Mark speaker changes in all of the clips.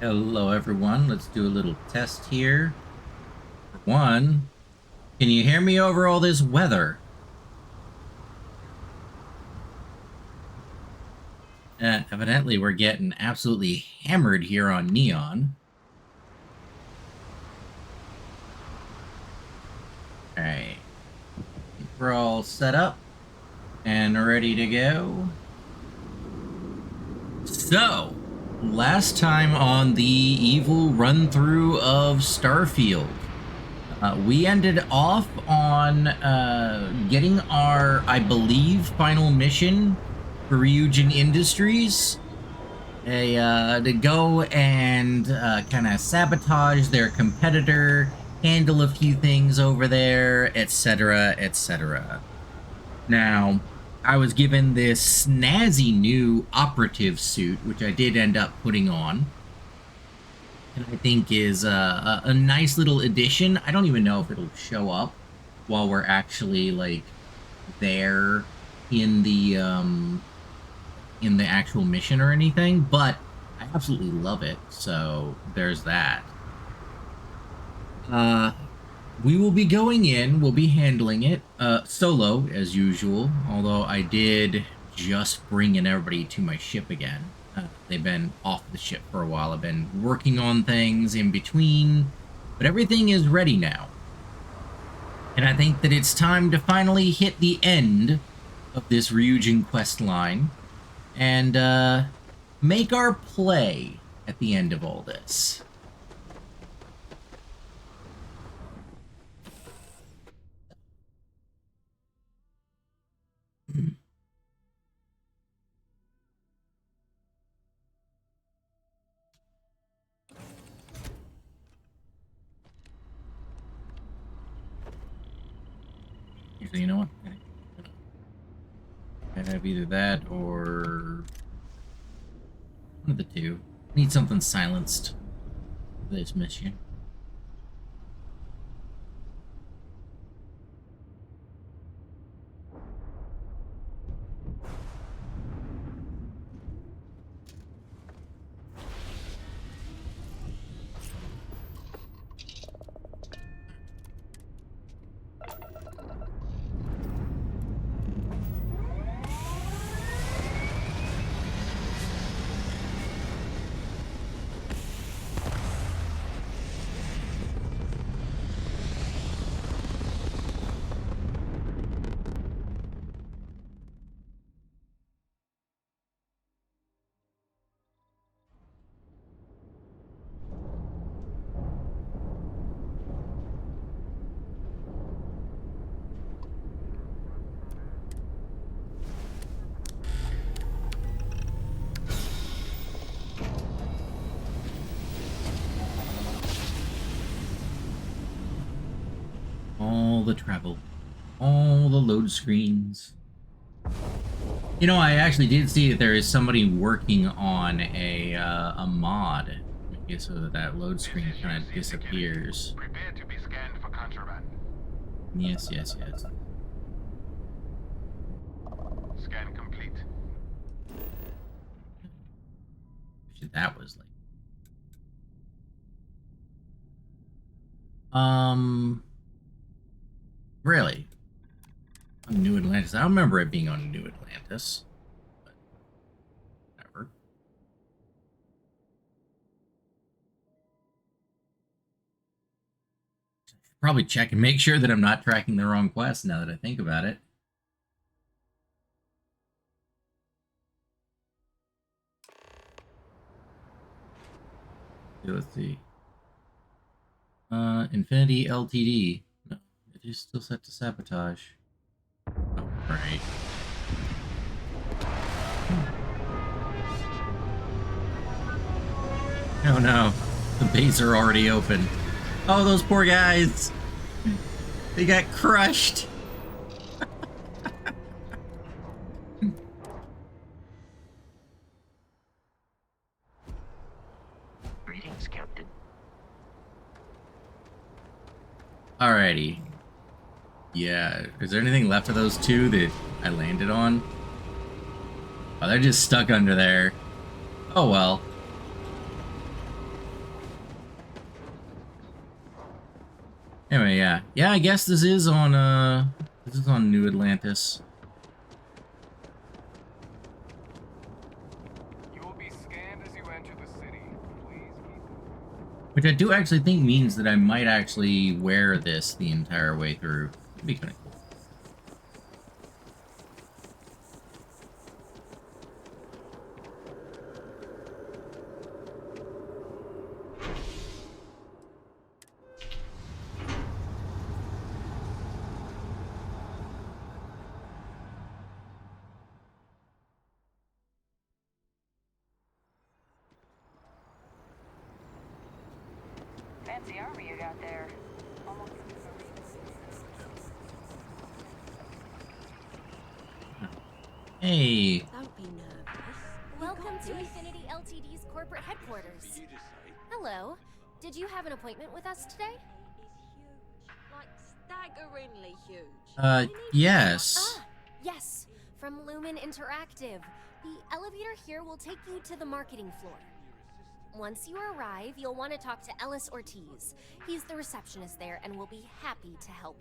Speaker 1: Hello everyone, let's do a little test here. For one, can you hear me over all this weather? Evidently we're getting absolutely hammered here on Neon. Alright, we're all set up and ready to go. So, last time on the evil run-through of Starfield, we ended off on getting our, I believe, final mission for Ryujin Industries. To go and kind of sabotage their competitor, handle a few things over there, etc., etc. Now, I was given this snazzy new operative suit, which I did end up putting on, and I think is a nice little addition. I don't even know if it'll show up while we're actually like there in the actual mission or anything, but I absolutely love it. So there's that. We will be going in, we'll be handling it solo as usual, although I did just bring in everybody to my ship again. They've been off the ship for a while. I've been working on things in between, but everything is ready now. And I think that it's time to finally hit the end of this Ryujin quest line and make our play at the end of all this. Usually, you know what? I have either that or one of the two. Need something silenced for this mission. All the travel, all the load screens. You know, I actually did see that there is somebody working on a mod, I guess, so that load screen kind of disappears.
Speaker 2: Prepare to be scanned for contraband.
Speaker 1: Yes, yes, yes.
Speaker 2: Scan complete.
Speaker 1: That was like, really? On New Atlantis? I don't remember it being on New Atlantis. But whatever. Probably check and make sure that I'm not tracking the wrong quest now that I think about it. Okay, let's see. Infinity LTD. No, it is still set to sabotage. Oh, right. Oh no, the bays are already open. Oh, those poor guys. They got crushed.
Speaker 3: Greetings, Captain.
Speaker 1: Alrighty. Yeah, is there anything left of those two that I landed on? Oh, they're just stuck under there. Oh well. Anyway, yeah. Yeah, I guess this is on New Atlantis.
Speaker 4: You will be scanned as you enter the city. Please keep.
Speaker 1: Which I do actually think means that I might actually wear this the entire way through. It'd be kind of cool.
Speaker 5: Fancy army you got there. Almost.
Speaker 1: Hey.
Speaker 6: Don't be nervous.
Speaker 7: Welcome to Infinity Ltd's corporate headquarters. Hello. Did you have an appointment with us today?
Speaker 6: Like staggeringly huge.
Speaker 1: Yes.
Speaker 7: Ah, yes. From Lumen Interactive. The elevator here will take you to the marketing floor. Once you arrive, you'll want to talk to Ellis Ortiz. He's the receptionist there and will be happy to help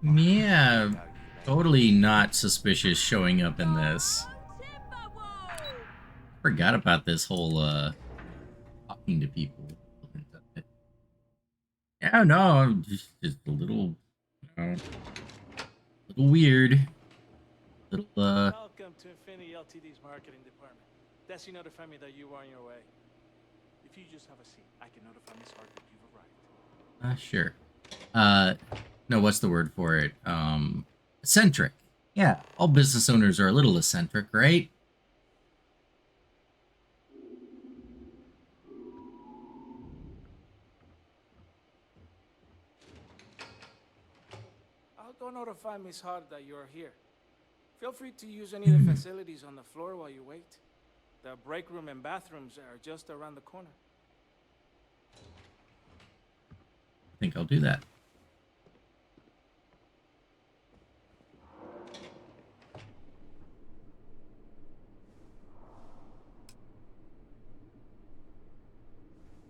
Speaker 7: you.
Speaker 1: Yeah. Totally not suspicious showing up in this. Forgot about this whole, talking to people. Yeah, no, just a little, little weird. Little,
Speaker 8: Welcome to Infinity Ltd's marketing department. Desi notify me that you are on your way. If you just have a seat, I can notify Miss Hart that you've arrived.
Speaker 1: Sure. No, what's the word for it? Eccentric. Yeah, all business owners are a little eccentric, right?
Speaker 8: I'll go notify Miss Hart that you're here. Feel free to use any of the facilities on the floor while you wait. The break room and bathrooms are just around the corner.
Speaker 1: I think I'll do that.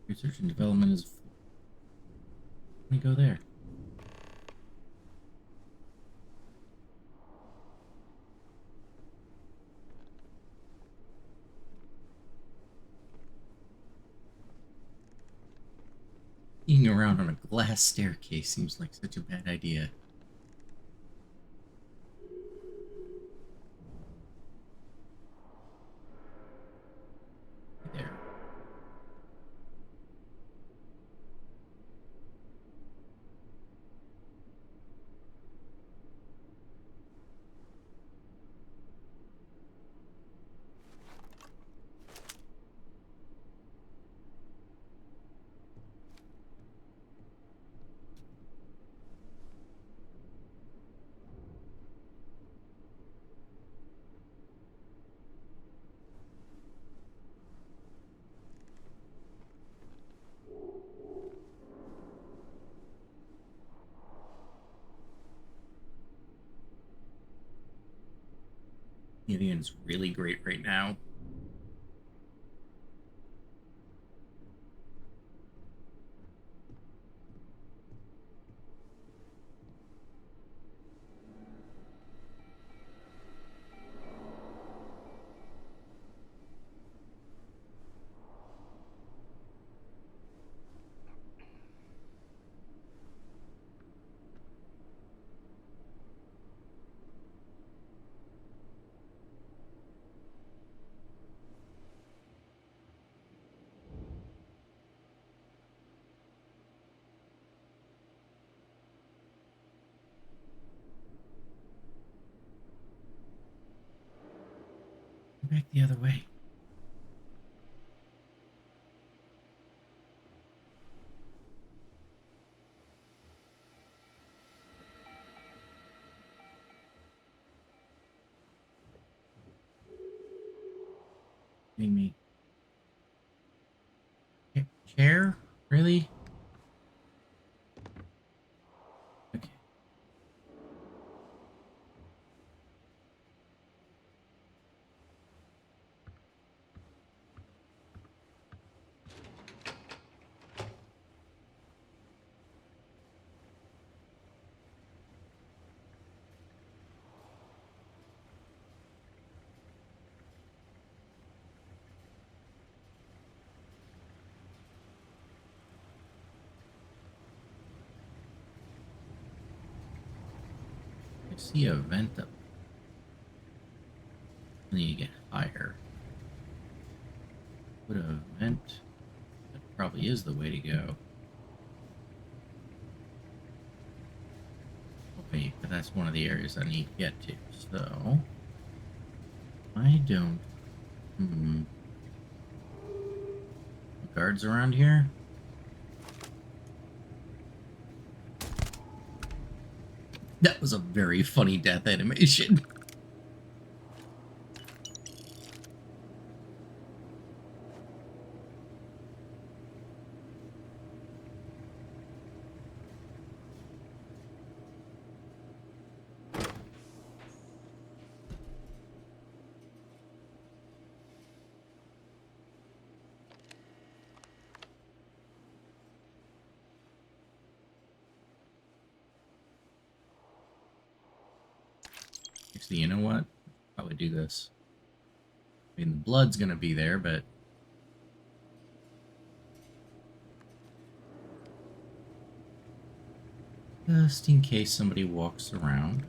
Speaker 1: Research and development is... Let me go there. Being around on a glass staircase seems like such a bad idea. There. Gideon's really great right now. Back the other way. Kidding me. Chair? Really? Okay. see a vent up. Then you get higher. Put a vent. That probably is the way to go. Wait, but that's one of the areas I need to get to. So I don't. Guards around here? That was a very funny death animation. Actually, you know what? Probably do this. I mean, the blood's gonna be there, but just in case somebody walks around.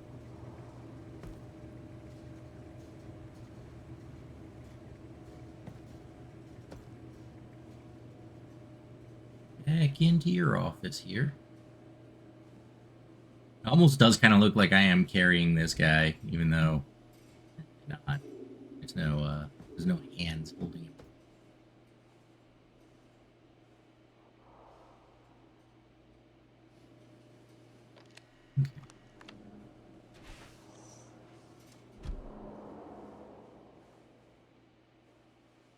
Speaker 1: Back into your office here. It almost does kind of look like I am carrying this guy, even though not. There's no hands holding him. Okay.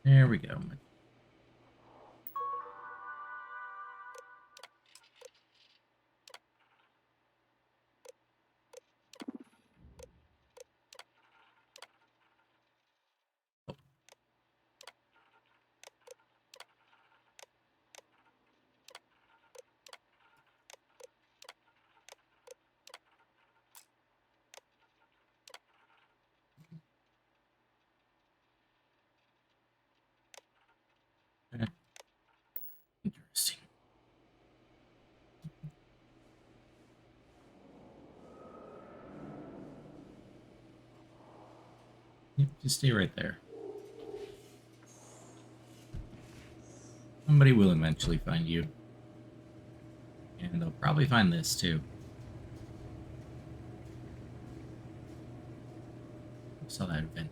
Speaker 1: There we go. Interesting. Yep, just stay right there. Somebody will eventually find you. And they'll probably find this too. I saw that vent.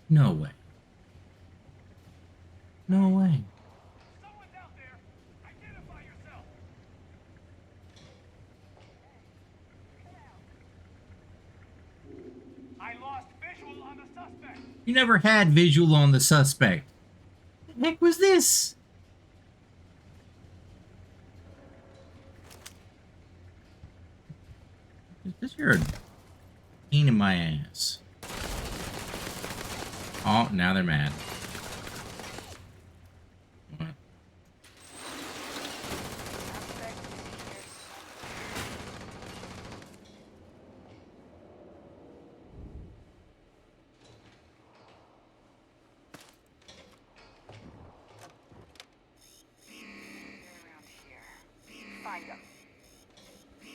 Speaker 1: No way. No way.
Speaker 4: Someone's out there! Identify yourself! I lost visual on the suspect!
Speaker 1: You never had visual on the suspect. What the heck was this? This here a pain in my ass. Oh, now they're mad. What?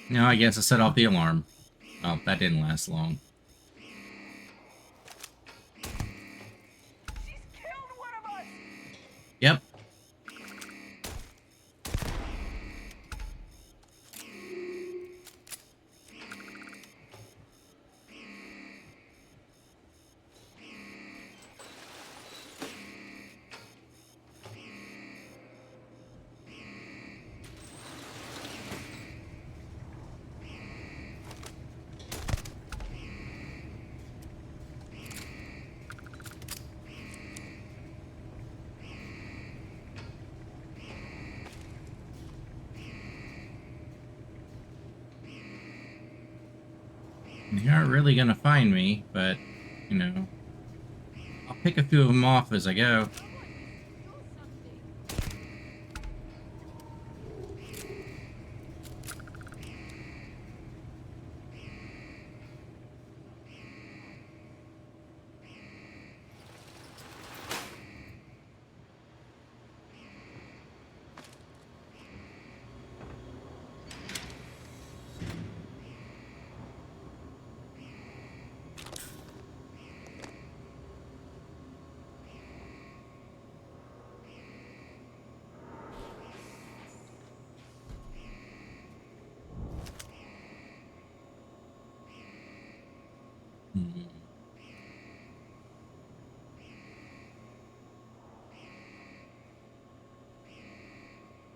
Speaker 1: No, I guess I set off the alarm. Oh, that didn't last long. Yep. They aren't really gonna find me, but, you know, I'll pick a few of them off as I go.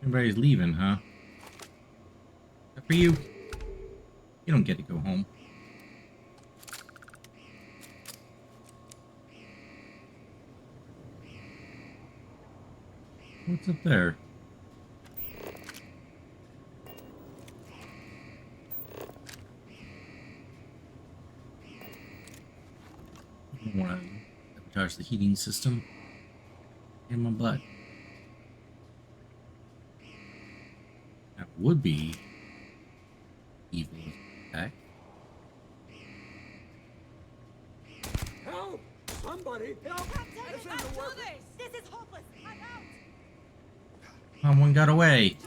Speaker 1: Everybody's leaving, huh? Except for you. You don't get to go home. What's up there? I don't want to sabotage the heating system. In my butt. That would be evil attack.
Speaker 9: Help! Somebody help!
Speaker 6: This is hopeless. I'm out.
Speaker 1: Someone got away.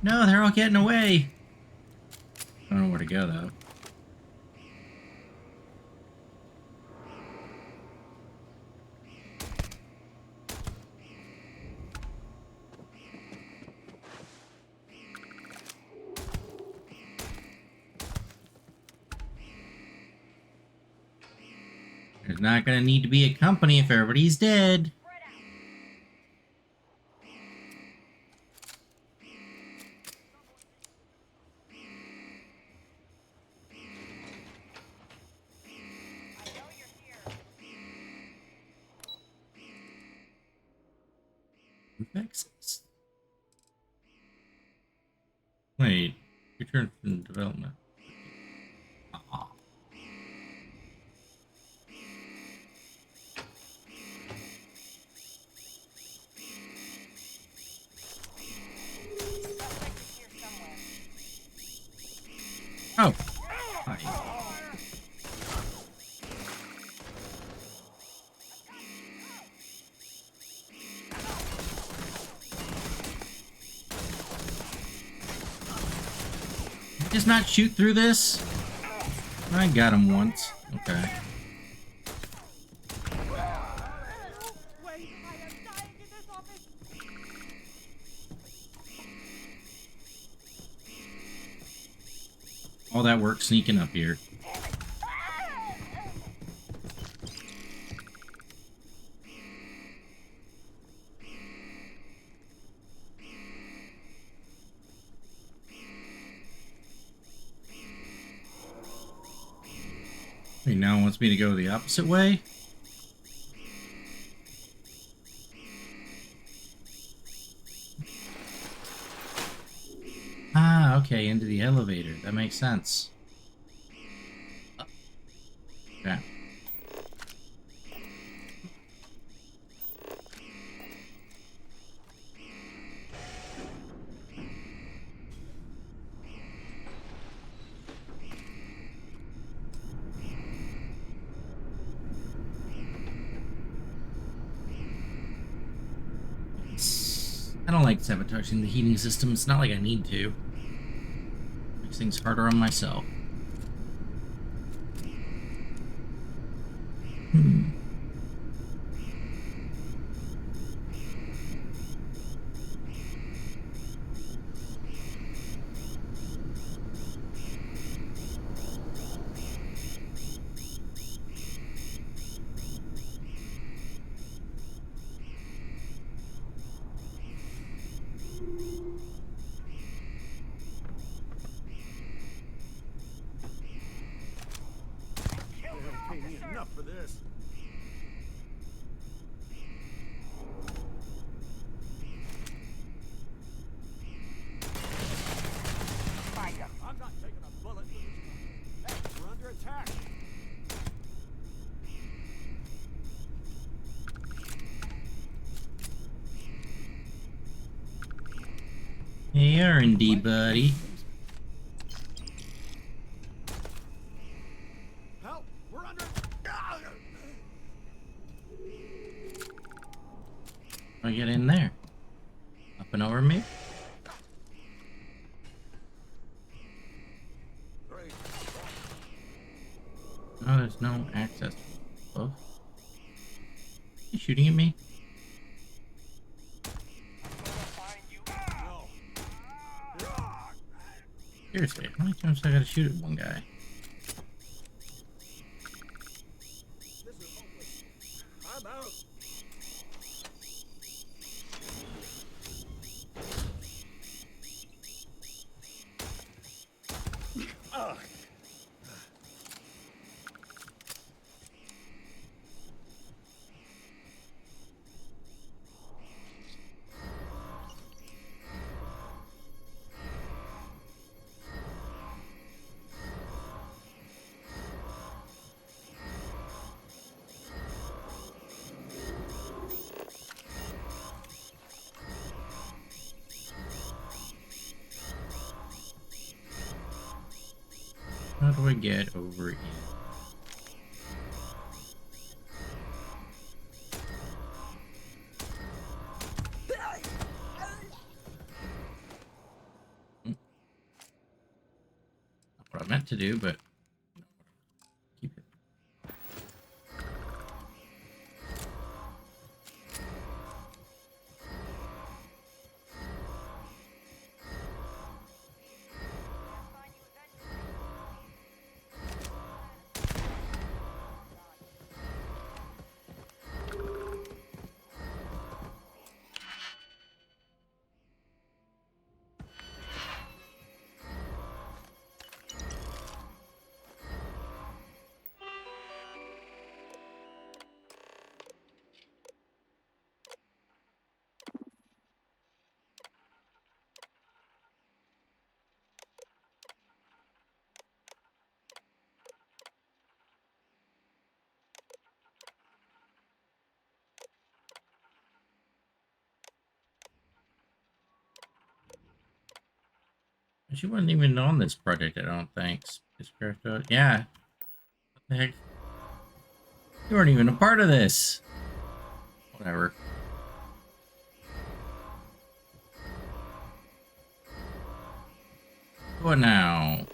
Speaker 1: No, they're all getting away. I don't know where to go though. There's not gonna need to be a company if everybody's dead. Access. Wait, return from development. Aw. Oh. Hi. Just not shoot through this? I got him once. Okay. All that work sneaking up here. Wait, now it wants me to go the opposite way? Ah, okay, into the elevator. That makes sense. Okay. I don't like sabotaging the heating system. It's not like I need to. Makes things harder on myself.
Speaker 9: Enough for this. I'm not taking a bullet. Hey, we're under attack.
Speaker 1: Hey, R&D, buddy.
Speaker 9: Help! We're under.
Speaker 1: I get in there. Up and over me. No, there's no access. Oh. You shooting at me? Seriously, how many times do I gotta shoot at one guy?
Speaker 9: This is hopeless. I'm out.
Speaker 1: How do I get over here? Not what I meant to do, but keep it. She wasn't even on this project, I don't think. Spacecraft, yeah. What the heck? You weren't even a part of this. Whatever. What now?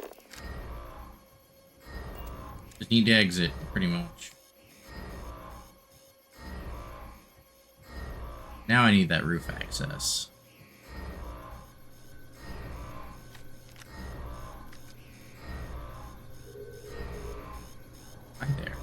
Speaker 1: Just need to exit, pretty much. Now I need that roof access. Right there.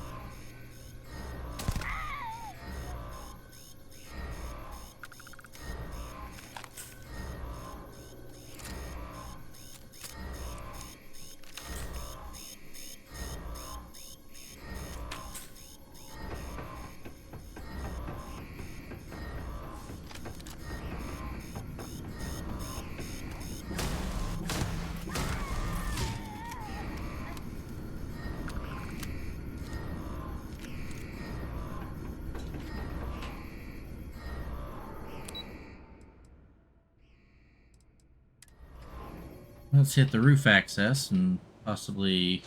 Speaker 1: Let's hit the roof access and possibly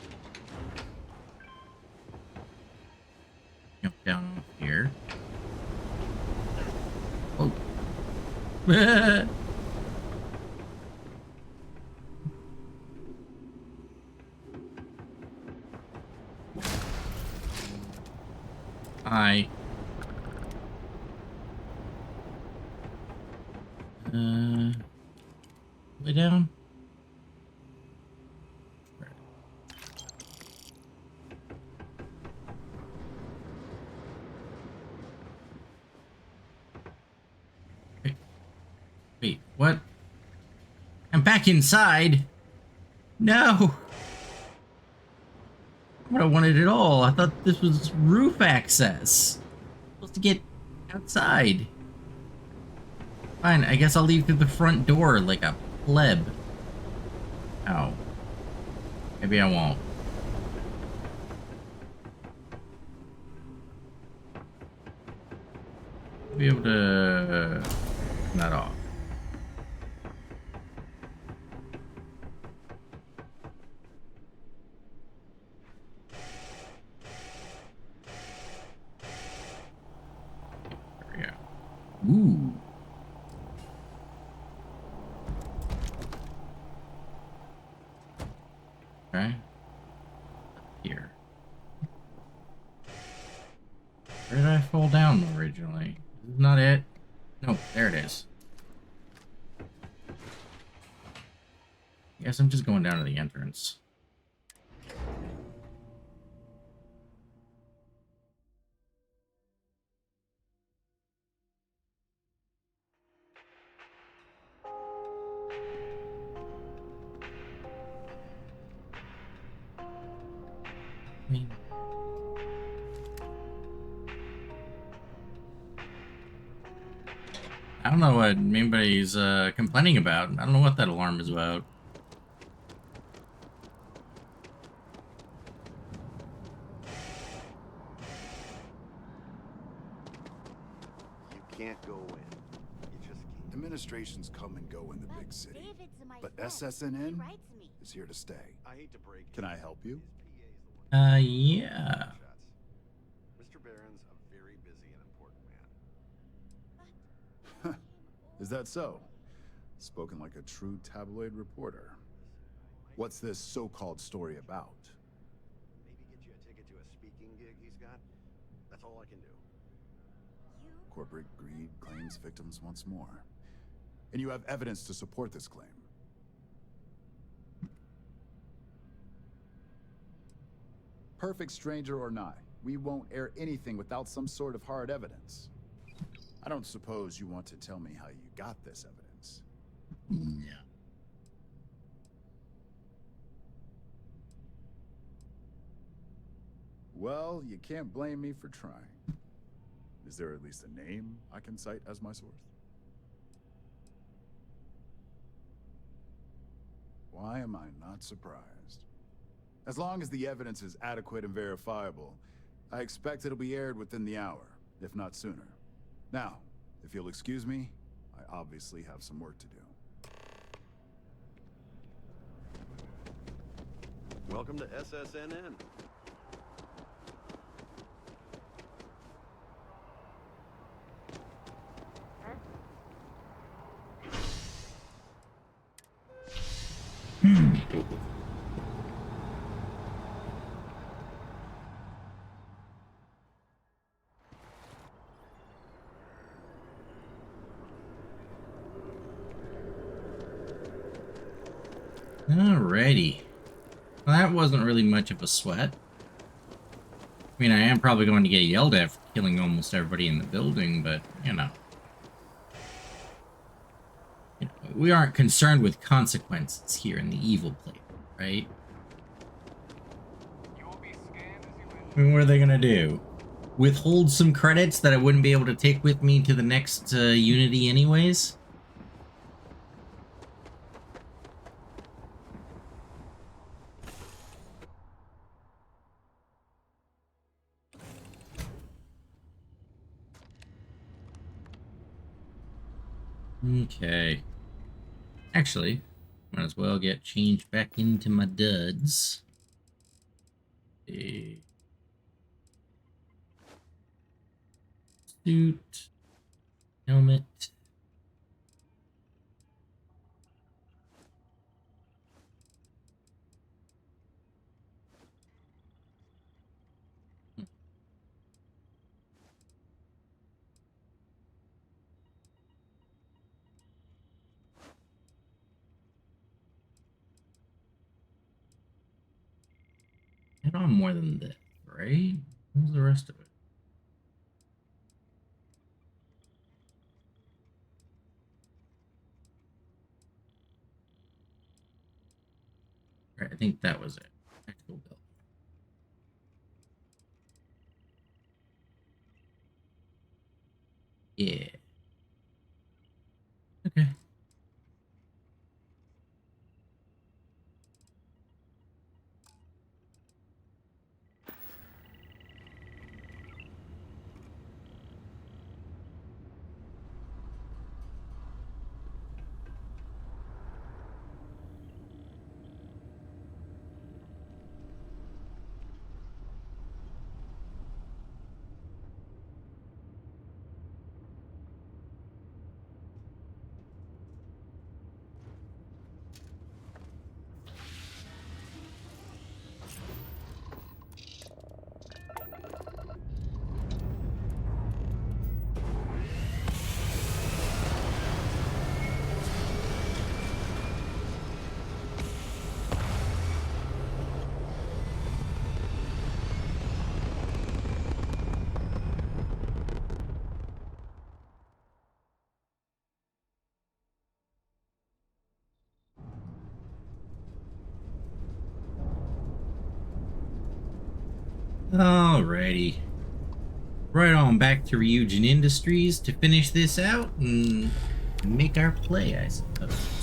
Speaker 1: jump down here. Oh. Hi. Way down? Wait, what? I'm back inside? No! What I wanted at all. I thought this was roof access. Supposed to get outside. Fine, I guess I'll leave through the front door like a pleb. Oh. Maybe I won't. Be able to turn that off. There we go. Ooh. Okay. Here. Where did I fall down originally? This is not it. No, there it is. Guess I'm just going down to the entrance. I don't know what anybody's complaining about. I don't know what that alarm is about.
Speaker 10: You can't go in. You just can't.
Speaker 11: Administrations come and go in the big city. But SSNN? is here to stay.
Speaker 10: I hate to break it.
Speaker 11: Can I help you?
Speaker 10: His PA is the one
Speaker 1: Yeah.
Speaker 10: shots. Mr. Barron's a very busy and important man.
Speaker 11: Is that so? Spoken like a true tabloid reporter. What's this so-called story about?
Speaker 10: Maybe get you a ticket to a speaking gig he's got. That's all I can do.
Speaker 11: Corporate greed claims victims once more. And you have evidence to support this claim. Perfect stranger or not, we won't air anything without some sort of hard evidence. I don't suppose you want to tell me how you got this evidence.
Speaker 1: Yeah.
Speaker 11: Well, you can't blame me for trying. Is there at least a name I can cite as my source? Why am I not surprised? As long as the evidence is adequate and verifiable, I expect it'll be aired within the hour, if not sooner. Now, if you'll excuse me, I obviously have some work to do.
Speaker 10: Welcome to SSNN.
Speaker 1: Alrighty. Well, that wasn't really much of a sweat. I mean, I am probably going to get yelled at for killing almost everybody in the building, but, you know. We aren't concerned with consequences here in the evil playthrough, right?
Speaker 4: You will be scanned as you enter.
Speaker 1: I mean, what are they gonna do? Withhold some credits that I wouldn't be able to take with me to the next Unity anyways? Okay. Actually, might as well get changed back into my duds. A suit, helmet. Hit on more than this, right? What's the rest of it? Right, I think that was it. Tactical build. Yeah. Okay. Alrighty. Right on back to Ryujin Industries to finish this out and make our play, I suppose.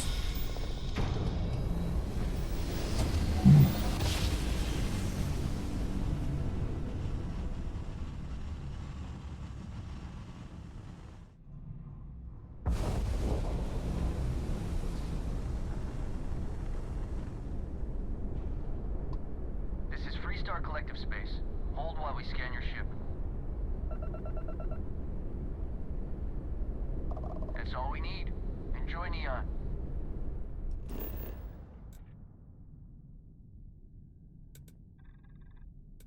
Speaker 3: Freestar Collective space. Hold while we scan your ship. That's all we need. Enjoy, Neon.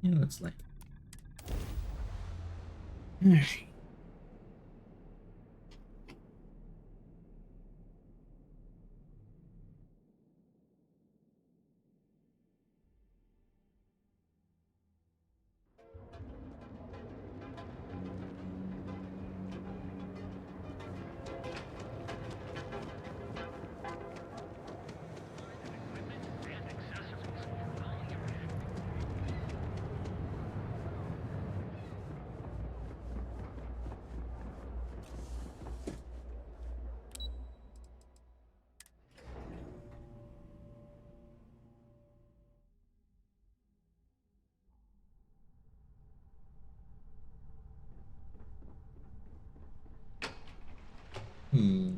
Speaker 1: Yeah, let's like. Hmm.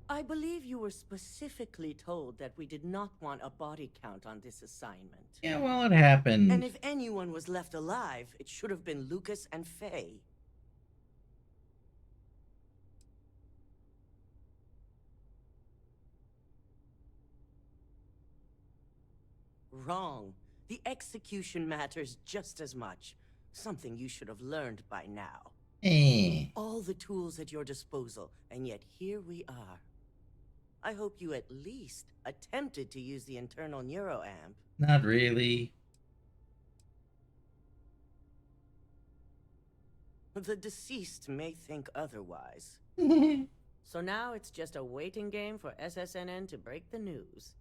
Speaker 12: I believe you were specifically told that we did not want a body count on this assignment.
Speaker 1: Yeah, well, it happened.
Speaker 12: And if anyone was left alive, it should have been Lucas and Faye. Wrong. The execution matters just as much. Something you should have learned by now. All the tools at your disposal, and yet here we are. I hope you at least attempted to use the internal neuroamp.
Speaker 1: Not really.
Speaker 12: The deceased may think otherwise. So now it's just a waiting game for SSNN to break the news.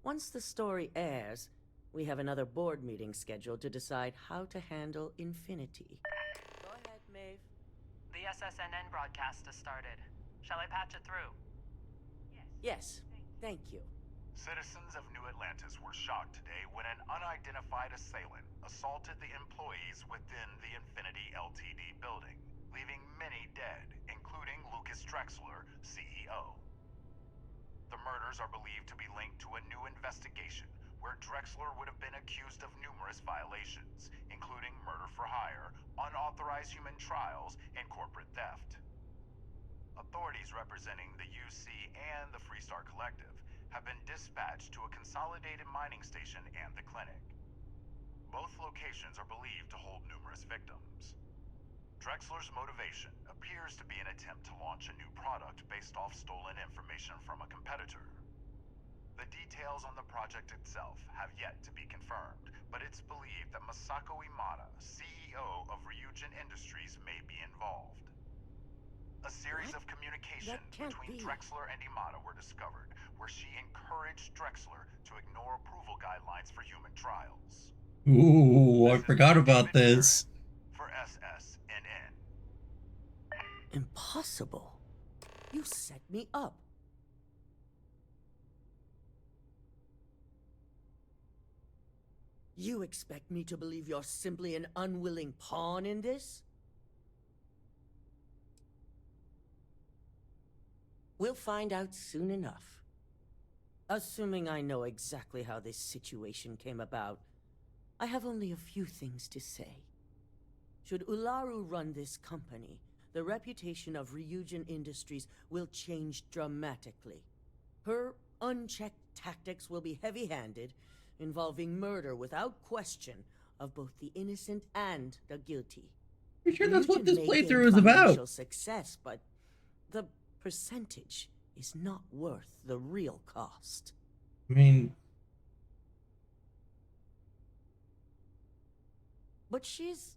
Speaker 12: Once the story airs, we have another board meeting scheduled to decide how to handle Infinity. Go ahead, Maeve.
Speaker 13: The SSNN broadcast has started. Shall I patch it through?
Speaker 12: Yes, thank you.
Speaker 14: Citizens of New Atlantis were shocked today when an unidentified assailant assaulted the employees within the Infinity Ltd building, leaving many dead, including Lucas Drexler, CEO. The murders are believed to be linked to a new investigation where Drexler would have been accused of numerous violations, including murder for hire, unauthorized human trials, and corporate theft. Authorities representing the UC and the Freestar Collective have been dispatched to a consolidated mining station and the clinic. Both locations are believed to hold numerous victims. Drexler's motivation appears to be an attempt to launch a new product based off stolen information from a competitor. The details on the project itself have yet to be confirmed, but it's believed that Masako Imada, CEO of Ryujin Industries, may be involved. A series of communications between Drexler and Imada were discovered, where she encouraged Drexler to ignore approval guidelines for human trials.
Speaker 1: Ooh, I forgot about this.
Speaker 14: For SSNN.
Speaker 12: Impossible. You set me up. You expect me to believe you're simply an unwilling pawn in this? We'll find out soon enough. Assuming I know exactly how this situation came about, I have only a few things to say. Should Ularu run this company, the reputation of Ryujin Industries will change dramatically. Her unchecked tactics will be heavy-handed, involving murder without question of both the innocent and the guilty.
Speaker 1: Pretty sure that's what this
Speaker 12: Ryujin may
Speaker 1: playthrough
Speaker 12: gain
Speaker 1: is about.
Speaker 12: financial success, but the percentage is not worth the real cost.
Speaker 1: I mean,
Speaker 12: but she's...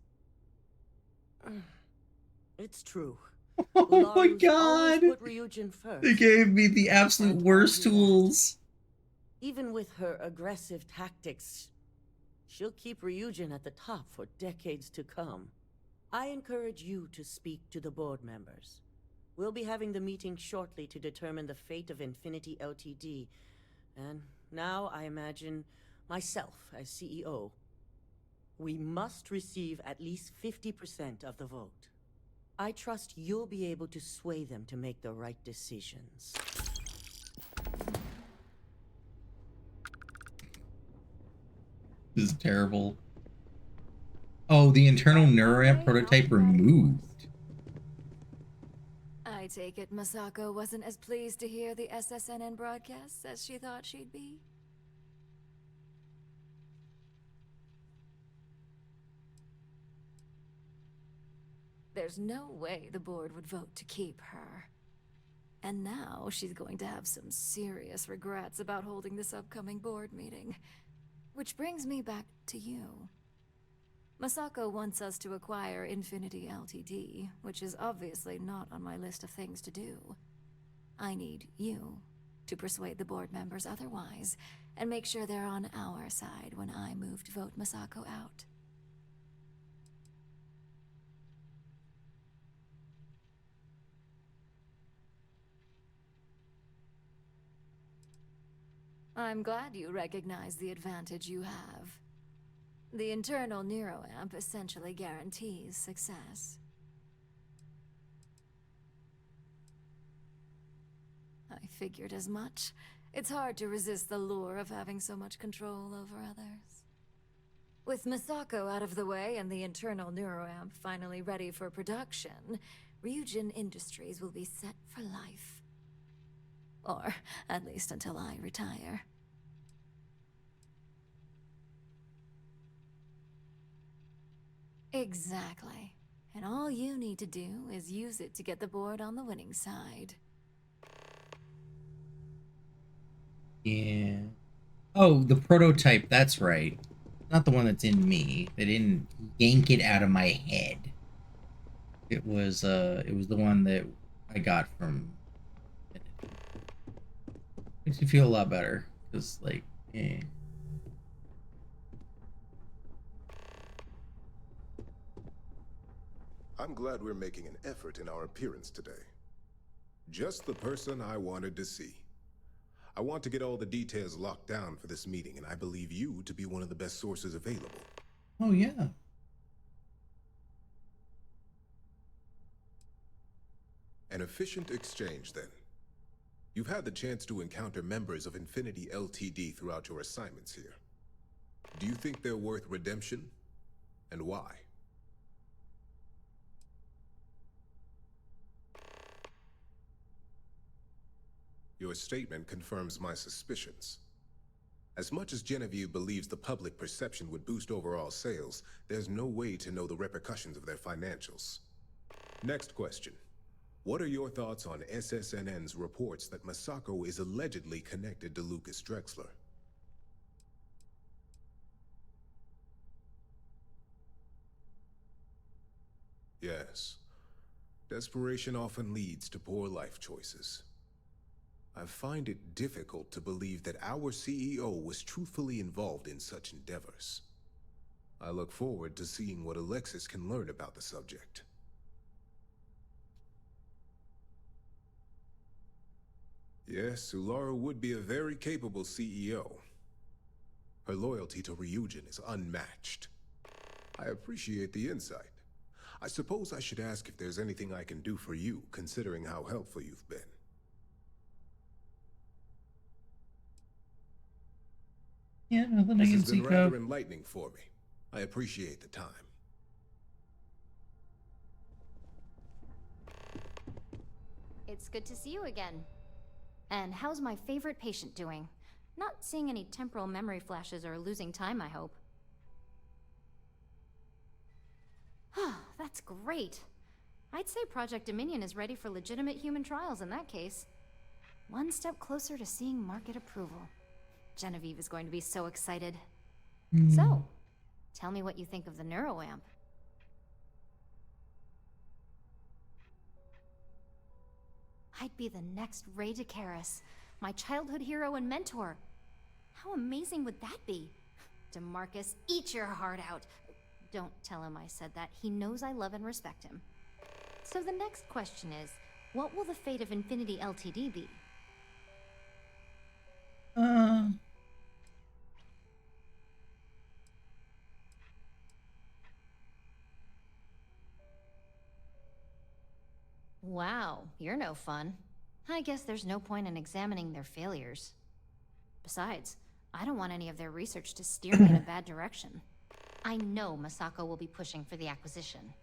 Speaker 12: It's true.
Speaker 1: oh my
Speaker 12: Ularu's
Speaker 1: god!
Speaker 12: always put Ryujin first.
Speaker 1: They gave me the absolute worst tools.
Speaker 12: Even with her aggressive tactics, she'll keep Ryujin at the top for decades to come. I encourage you to speak to the board members. We'll be having the meeting shortly to determine the fate of Infinity Ltd. And now I imagine myself as CEO. We must receive at least 50% of the vote. I trust you'll be able to sway them to make the right decisions.
Speaker 1: This is terrible. Oh, the internal neuroamp prototype removed.
Speaker 6: I take it Masako wasn't as pleased to hear the SSNN broadcasts as she thought she'd be? There's no way the board would vote to keep her. And now she's going to have some serious regrets about holding this upcoming board meeting. Which brings me back to you. Masako wants us to acquire Infinity Ltd, which is obviously not on my list of things to do. I need you to persuade the board members otherwise, and make sure they're on our side when I move to vote Masako out. I'm glad you recognize the advantage you have. The internal neuroamp essentially guarantees success. I figured as much. It's hard to resist the lure of having so much control over others. With Masako out of the way and the internal neuroamp finally ready for production, Ryujin Industries will be set for life. Or at least until I retire. Exactly. And all you need to do is use it to get the board on the winning side.
Speaker 1: Yeah. Oh, the prototype, that's right. Not the one that's in me. They didn't yank it out of my head. It was the one that I got from. Makes you feel a lot better, because, like, eh.
Speaker 15: I'm glad we're making an effort in our appearance today. Just the person I wanted to see. I want to get all the details locked down for this meeting, and I believe you to be one of the best sources available.
Speaker 1: Oh, yeah.
Speaker 15: An efficient exchange, then. You've had the chance to encounter members of Infinity Ltd throughout your assignments here. Do you think they're worth redemption? And why? Your statement confirms my suspicions. As much as Genevieve believes the public perception would boost overall sales, there's no way to know the repercussions of their financials. Next question. What are your thoughts on SSNN's reports that Masako is allegedly connected to Lucas Drexler? Yes. Desperation often leads to poor life choices. I find it difficult to believe that our CEO was truthfully involved in such endeavors. I look forward to seeing what Alexis can learn about the subject. Yes, Ulara would be a very capable CEO. Her loyalty to Ryujin is unmatched. I appreciate the insight. I suppose I should ask if there's anything I can do for you, considering how helpful you've been.
Speaker 1: Yeah, nothing I
Speaker 15: This
Speaker 1: can
Speaker 15: has been
Speaker 1: think
Speaker 15: rather
Speaker 1: of.
Speaker 15: enlightening for me. I appreciate the time.
Speaker 16: It's good to see you again. And how's my favorite patient doing? Not seeing any temporal memory flashes or losing time, I hope. That's great. I'd say Project Dominion is ready for legitimate human trials in that case. One step closer to seeing market approval. Genevieve is going to be so excited. So, tell me what you think of the neuroamp. I'd be the next Ray DeCaris, my childhood hero and mentor. How amazing would that be? DeMarcus, eat your heart out. Don't tell him I said that. He knows I love and respect him. So the next question is, what will the fate of Infinity Ltd be? Wow, you're no fun. I guess there's no point in examining their failures. Besides, I don't want any of their research to steer me in a bad direction. I know Masako will be pushing for the acquisition.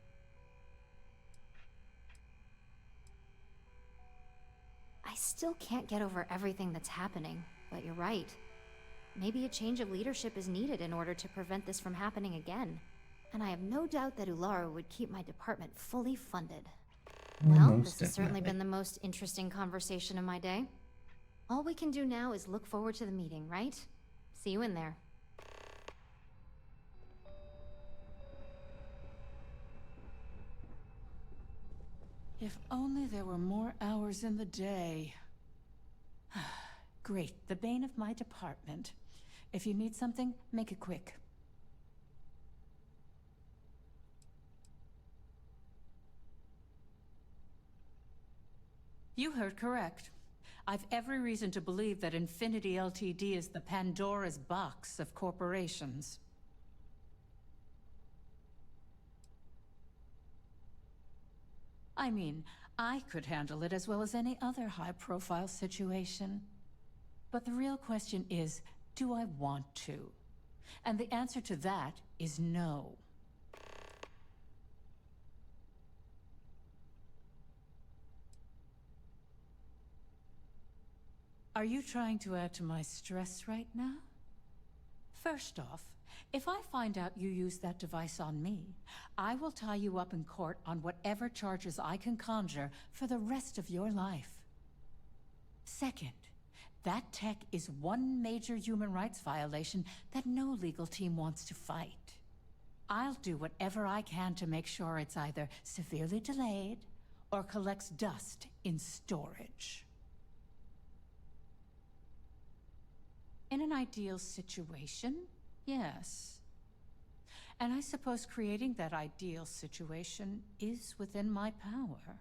Speaker 16: I still can't get over everything that's happening, but you're right. Maybe a change of leadership is needed in order to prevent this from happening again. And I have no doubt that Ularu would keep my department fully funded. Well, this has certainly been the most interesting conversation of my day. All we can do now is look forward to the meeting, right? See you in there.
Speaker 17: If only there were more hours in the day. Great, the bane of my department. If you need something, make it quick. You heard correct. I've every reason to believe that Infinity Ltd. Is the Pandora's box of corporations. I mean, I could handle it as well as any other high-profile situation. But the real question is, do I want to? And the answer to that is no. Are you trying to add to my stress right now? First off, if I find out you used that device on me, I will tie you up in court on whatever charges I can conjure for the rest of your life. Second, that tech is one major human rights violation that no legal team wants to fight. I'll do whatever I can to make sure it's either severely delayed or collects dust in storage. In an ideal situation, yes. And I suppose creating that ideal situation is within my power.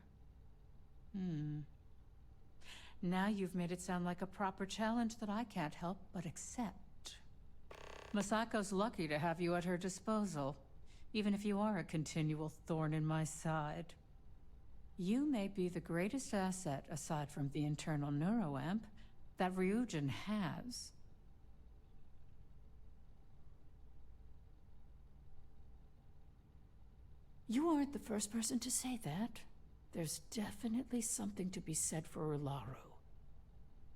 Speaker 17: Now you've made it sound like a proper challenge that I can't help but accept. Masako's lucky to have you at her disposal, even if you are a continual thorn in my side. You may be the greatest asset, aside from the internal neuroamp, that Ryujin has. You aren't the first person to say that. There's definitely something to be said for Ularu.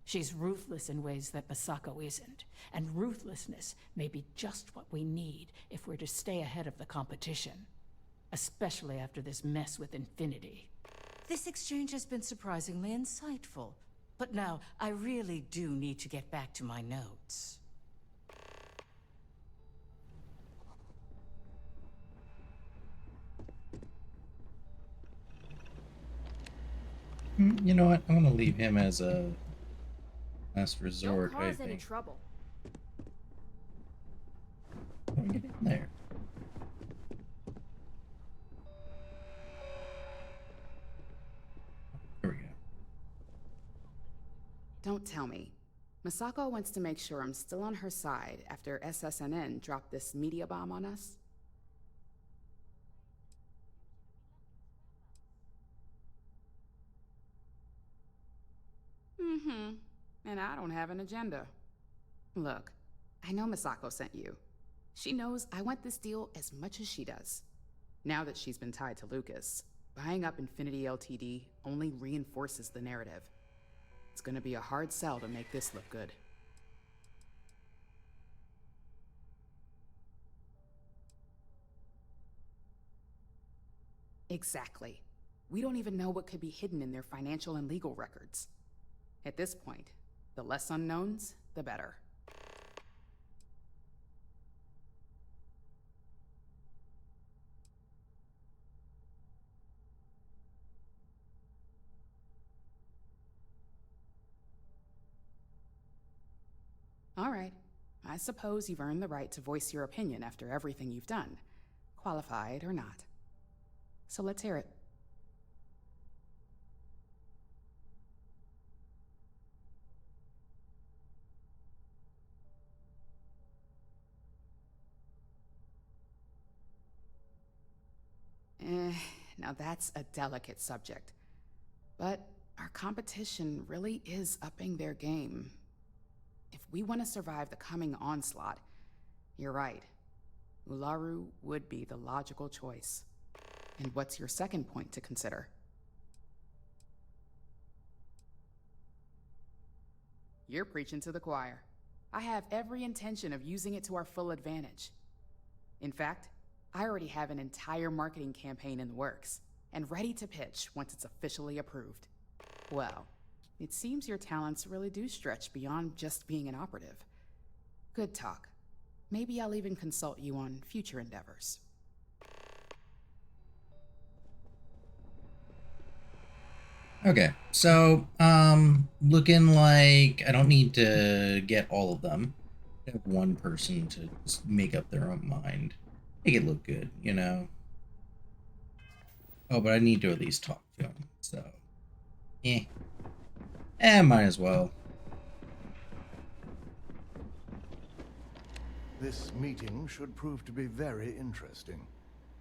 Speaker 17: She's ruthless in ways that Masako isn't, and ruthlessness may be just what we need if we're to stay ahead of the competition. Especially after this mess with Infinity. This exchange has been surprisingly insightful, but now I really do need to get back to my notes.
Speaker 1: You know what? I'm gonna leave him as a last resort.
Speaker 18: Don't cause any trouble.
Speaker 1: Get in there. There we go.
Speaker 18: Don't tell me. Masako wants to make sure I'm still on her side after SSNN dropped this media bomb on us? And I don't have an agenda. Look, I know Masako sent you. She knows I want this deal as much as she does. Now that she's been tied to Lucas, buying up Infinity Ltd. Only reinforces the narrative. It's gonna be a hard sell to make this look good. Exactly. We don't even know what could be hidden in their financial and legal records. At this point, the less unknowns, the better. All right. I suppose you've earned the right to voice your opinion after everything you've done, qualified or not. So let's hear it. Now that's a delicate subject. But our competition really is upping their game. If we want to survive the coming onslaught, you're right. Ularu would be the logical choice. And what's your second point to consider? You're preaching to the choir. I have every intention of using it to our full advantage. In fact, I already have an entire marketing campaign in the works, and ready to pitch once it's officially approved. Well, it seems your talents really do stretch beyond just being an operative. Good talk. Maybe I'll even consult you on future endeavors.
Speaker 1: Okay, so, looking like I don't need to get all of them. I have one person to make up their own mind. Make it look good, you know? Oh, but I need to at least talk to him, so... might as well.
Speaker 19: This meeting should prove to be very interesting,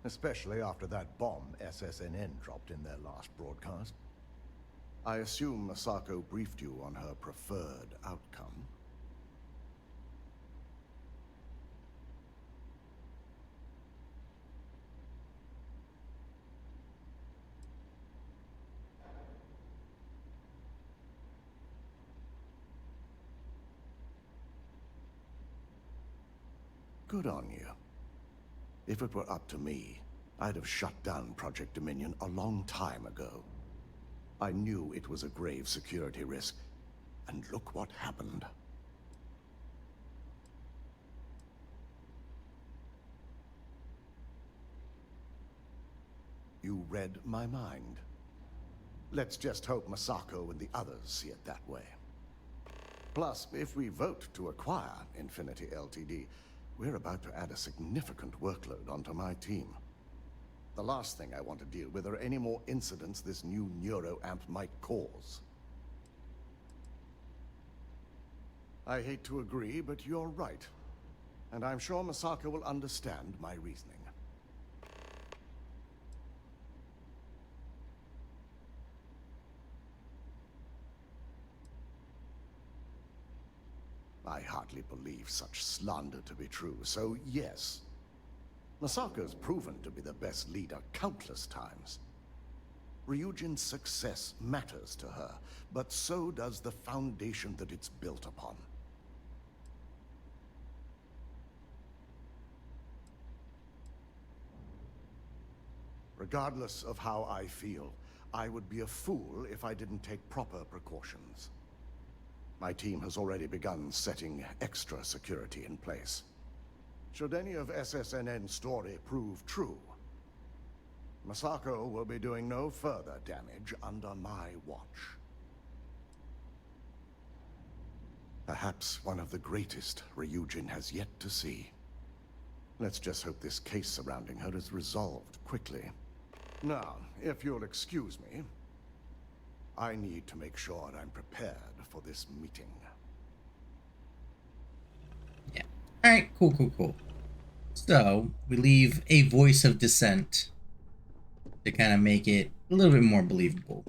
Speaker 19: especially after that bomb SSNN dropped in their last broadcast. I assume Masako briefed you on her preferred outcome. Good on you. If it were up to me, I'd have shut down Project Dominion a long time ago. I knew it was a grave security risk, and look what happened. You read my mind. Let's just hope Masako and the others see it that way. Plus, if we vote to acquire Infinity Ltd., we're about to add a significant workload onto my team. The last thing I want to deal with are any more incidents this new neuroamp might cause. I hate to agree, but you're right. And I'm sure Masako will understand my reasoning. I hardly believe such slander to be true, so yes. Masako's proven to be the best leader countless times. Ryujin's success matters to her, but so does the foundation that it's built upon. Regardless of how I feel, I would be a fool if I didn't take proper precautions. My team has already begun setting extra security in place. Should any of SSNN's story prove true, Masako will be doing no further damage under my watch. Perhaps one of the greatest Ryujin has yet to see. Let's just hope this case surrounding her is resolved quickly. Now, if you'll excuse me, I need to make sure I'm prepared for this meeting.
Speaker 1: Yeah. Alright, cool. So, we leave a voice of dissent to kind of make it a little bit more believable.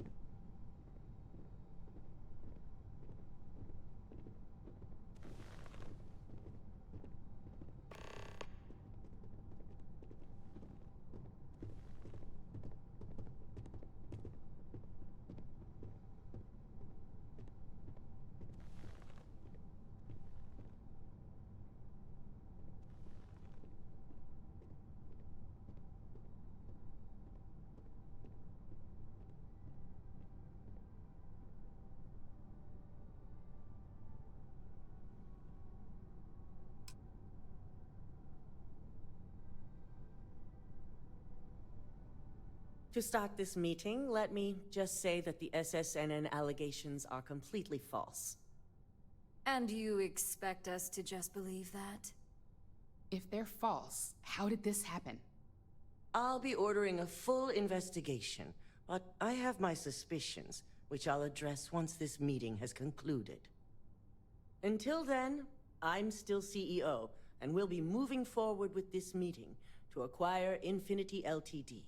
Speaker 12: To start this meeting, let me just say that the SSNN allegations are completely false.
Speaker 6: And you expect us to just believe that?
Speaker 18: If they're false, how did this happen?
Speaker 12: I'll be ordering a full investigation, but I have my suspicions, which I'll address once this meeting has concluded. Until then, I'm still CEO, and we'll be moving forward with this meeting to acquire Infinity Ltd.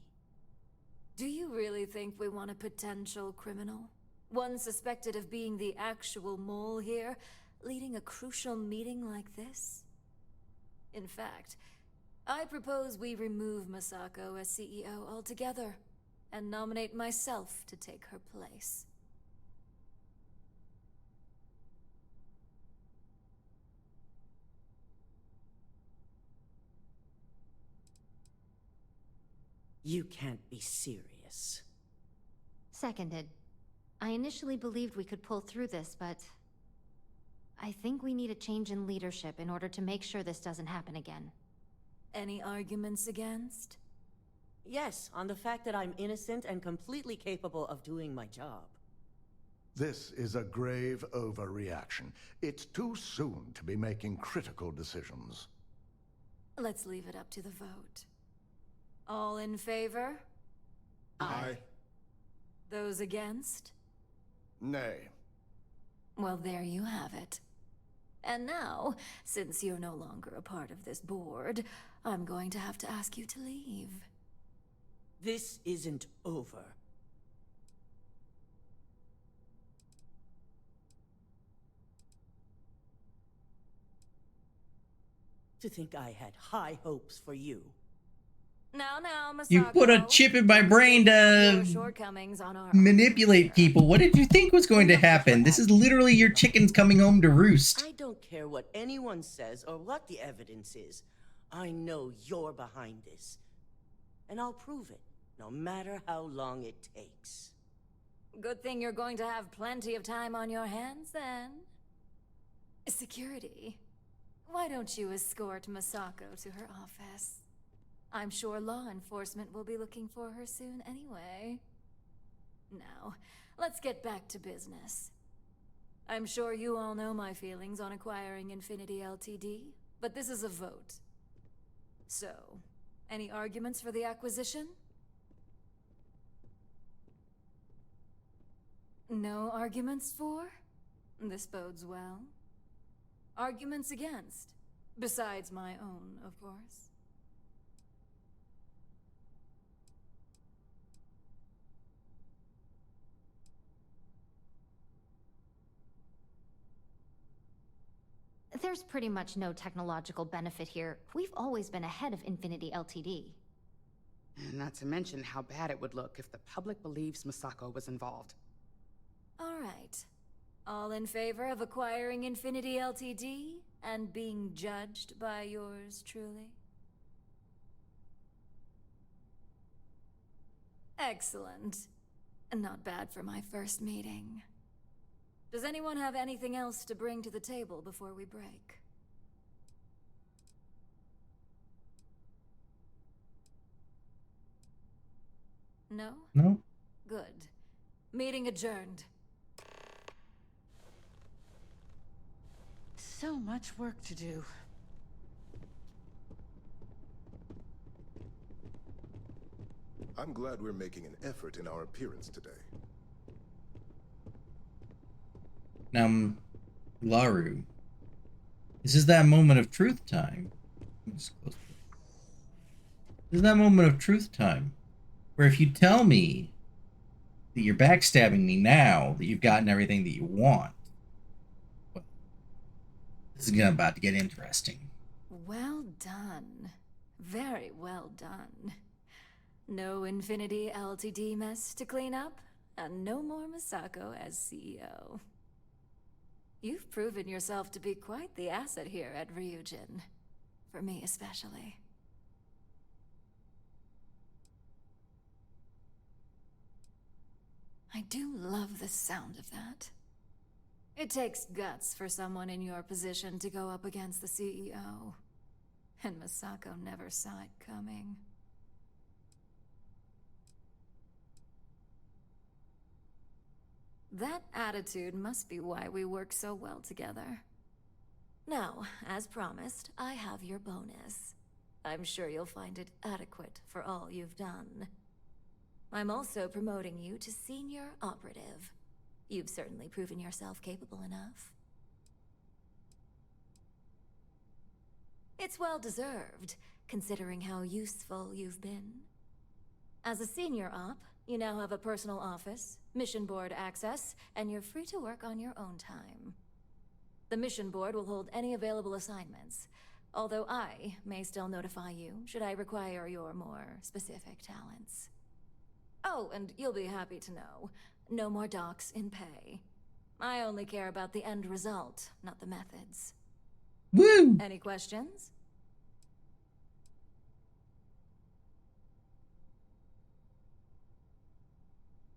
Speaker 6: Do you really think we want a potential criminal? One suspected of being the actual mole here, leading a crucial meeting like this? In fact, I propose we remove Masako as CEO altogether, and nominate myself to take her place.
Speaker 12: You can't be serious.
Speaker 16: Seconded. I initially believed we could pull through this, but I think we need a change in leadership in order to make sure this doesn't happen again.
Speaker 6: Any arguments against?
Speaker 12: Yes, on the fact that I'm innocent and completely capable of doing my job.
Speaker 19: This is a grave overreaction. It's too soon to be making critical decisions.
Speaker 6: Let's leave it up to the vote. All in favor?
Speaker 15: Aye.
Speaker 6: Those against?
Speaker 19: Nay.
Speaker 6: Well, there you have it. And now, since you're no longer a part of this board, I'm going to have to ask you to leave.
Speaker 12: This isn't over. To think I had high hopes for you.
Speaker 6: Now, Masako.
Speaker 1: You put a chip in my brain to
Speaker 6: shortcomings on our
Speaker 1: manipulate people. What did you think was going to happen? This is literally your chickens coming home to roost.
Speaker 12: I don't care what anyone says or what the evidence is. I know you're behind this. And I'll prove it, no matter how long it takes.
Speaker 6: Good thing you're going to have plenty of time on your hands, then. Security. Why don't you escort Masako to her office? I'm sure law enforcement will be looking for her soon anyway. Now, let's get back to business. I'm sure you all know my feelings on acquiring Infinity Ltd, but this is a vote. So, any arguments for the acquisition? No arguments for? This bodes well. Arguments against? Besides my own, of course.
Speaker 16: There's pretty much no technological benefit here. We've always been ahead of Infinity Ltd.
Speaker 18: Not to mention how bad it would look if the public believes Masako was involved.
Speaker 6: All right. All in favor of acquiring Infinity Ltd and being judged by yours truly? Excellent. Not bad for my first meeting. Does anyone have anything else to bring to the table before we break? No?
Speaker 1: No.
Speaker 6: Good. Meeting adjourned.
Speaker 17: So much work to do.
Speaker 15: I'm glad we're making an effort in our appearance today.
Speaker 1: Now, Laru, this is that moment of truth time. This is that moment of truth time, where if you tell me that you're backstabbing me now, that you've gotten everything that you want, well, this is about to get interesting.
Speaker 6: Well done. Very well done. No Infinity Ltd mess to clean up, and no more Masako as CEO. You've proven yourself to be quite the asset here at Ryujin. For me especially. I do love the sound of that. It takes guts for someone in your position to go up against the CEO. And Masako never saw it coming. That attitude must be why we work so well together. Now, as promised, I have your bonus. I'm sure you'll find it adequate for all you've done. I'm also promoting you to senior operative. You've certainly proven yourself capable enough. It's well deserved, considering how useful you've been. As a senior op, you now have a personal office, mission board access, and you're free to work on your own time. The mission board will hold any available assignments, although I may still notify you should I require your more specific talents. Oh, and you'll be happy to know, no more docks in pay. I only care about the end result, not the methods.
Speaker 1: Woo!
Speaker 6: Any questions?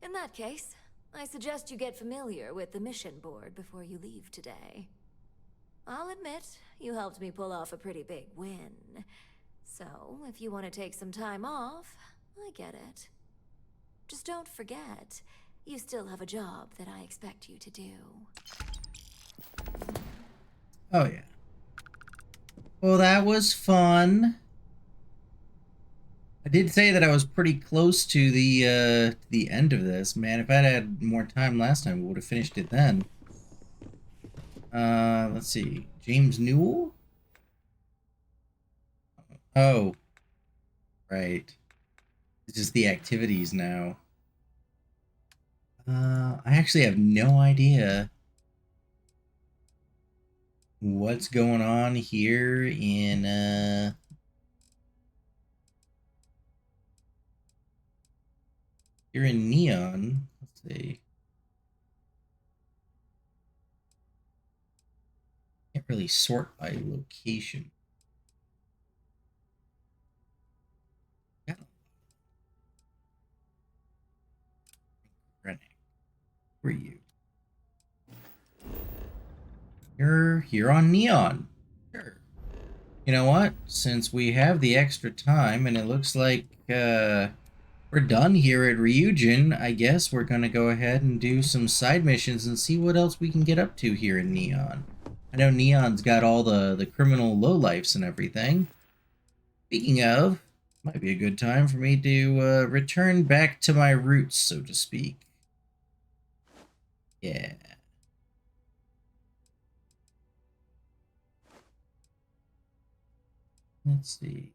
Speaker 6: In that case, I suggest you get familiar with the mission board before you leave today. I'll admit, you helped me pull off a pretty big win. So, if you want to take some time off, I get it. Just don't forget, you still have a job that I expect you to do.
Speaker 1: Oh, yeah. Well, that was fun. I did say that I was pretty close to the end of this. Man, if I'd had more time last time, we would have finished it then. Let's see. James Newell? Oh. Right. It's just the activities now. I actually have no idea what's going on here in, here in Neon. Let's see. Can't really sort by location. Yeah. Who are you? You're here on Neon. Sure. You know what? Since we have the extra time and it looks like we're done here at Ryujin, I guess we're gonna go ahead and do some side missions and see what else we can get up to here in Neon. I know Neon's got all the criminal lowlifes and everything. Speaking of, might be a good time for me to return back to my roots, so to speak. Yeah. Let's see.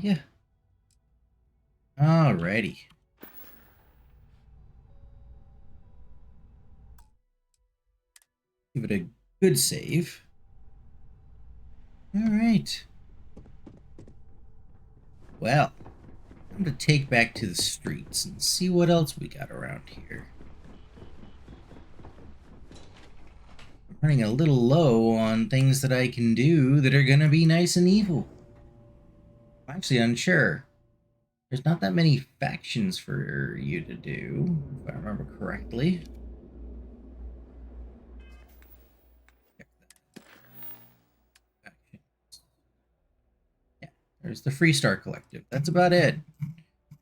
Speaker 1: Yeah. Alrighty. Give it a good save. Alright. Well, I'm going to take back to the streets and see what else we got around here. I'm running a little low on things that I can do that are going to be nice and evil. I'm actually unsure. There's not that many factions for you to do, if I remember correctly. Yeah, there's the Freestar Collective. That's about it.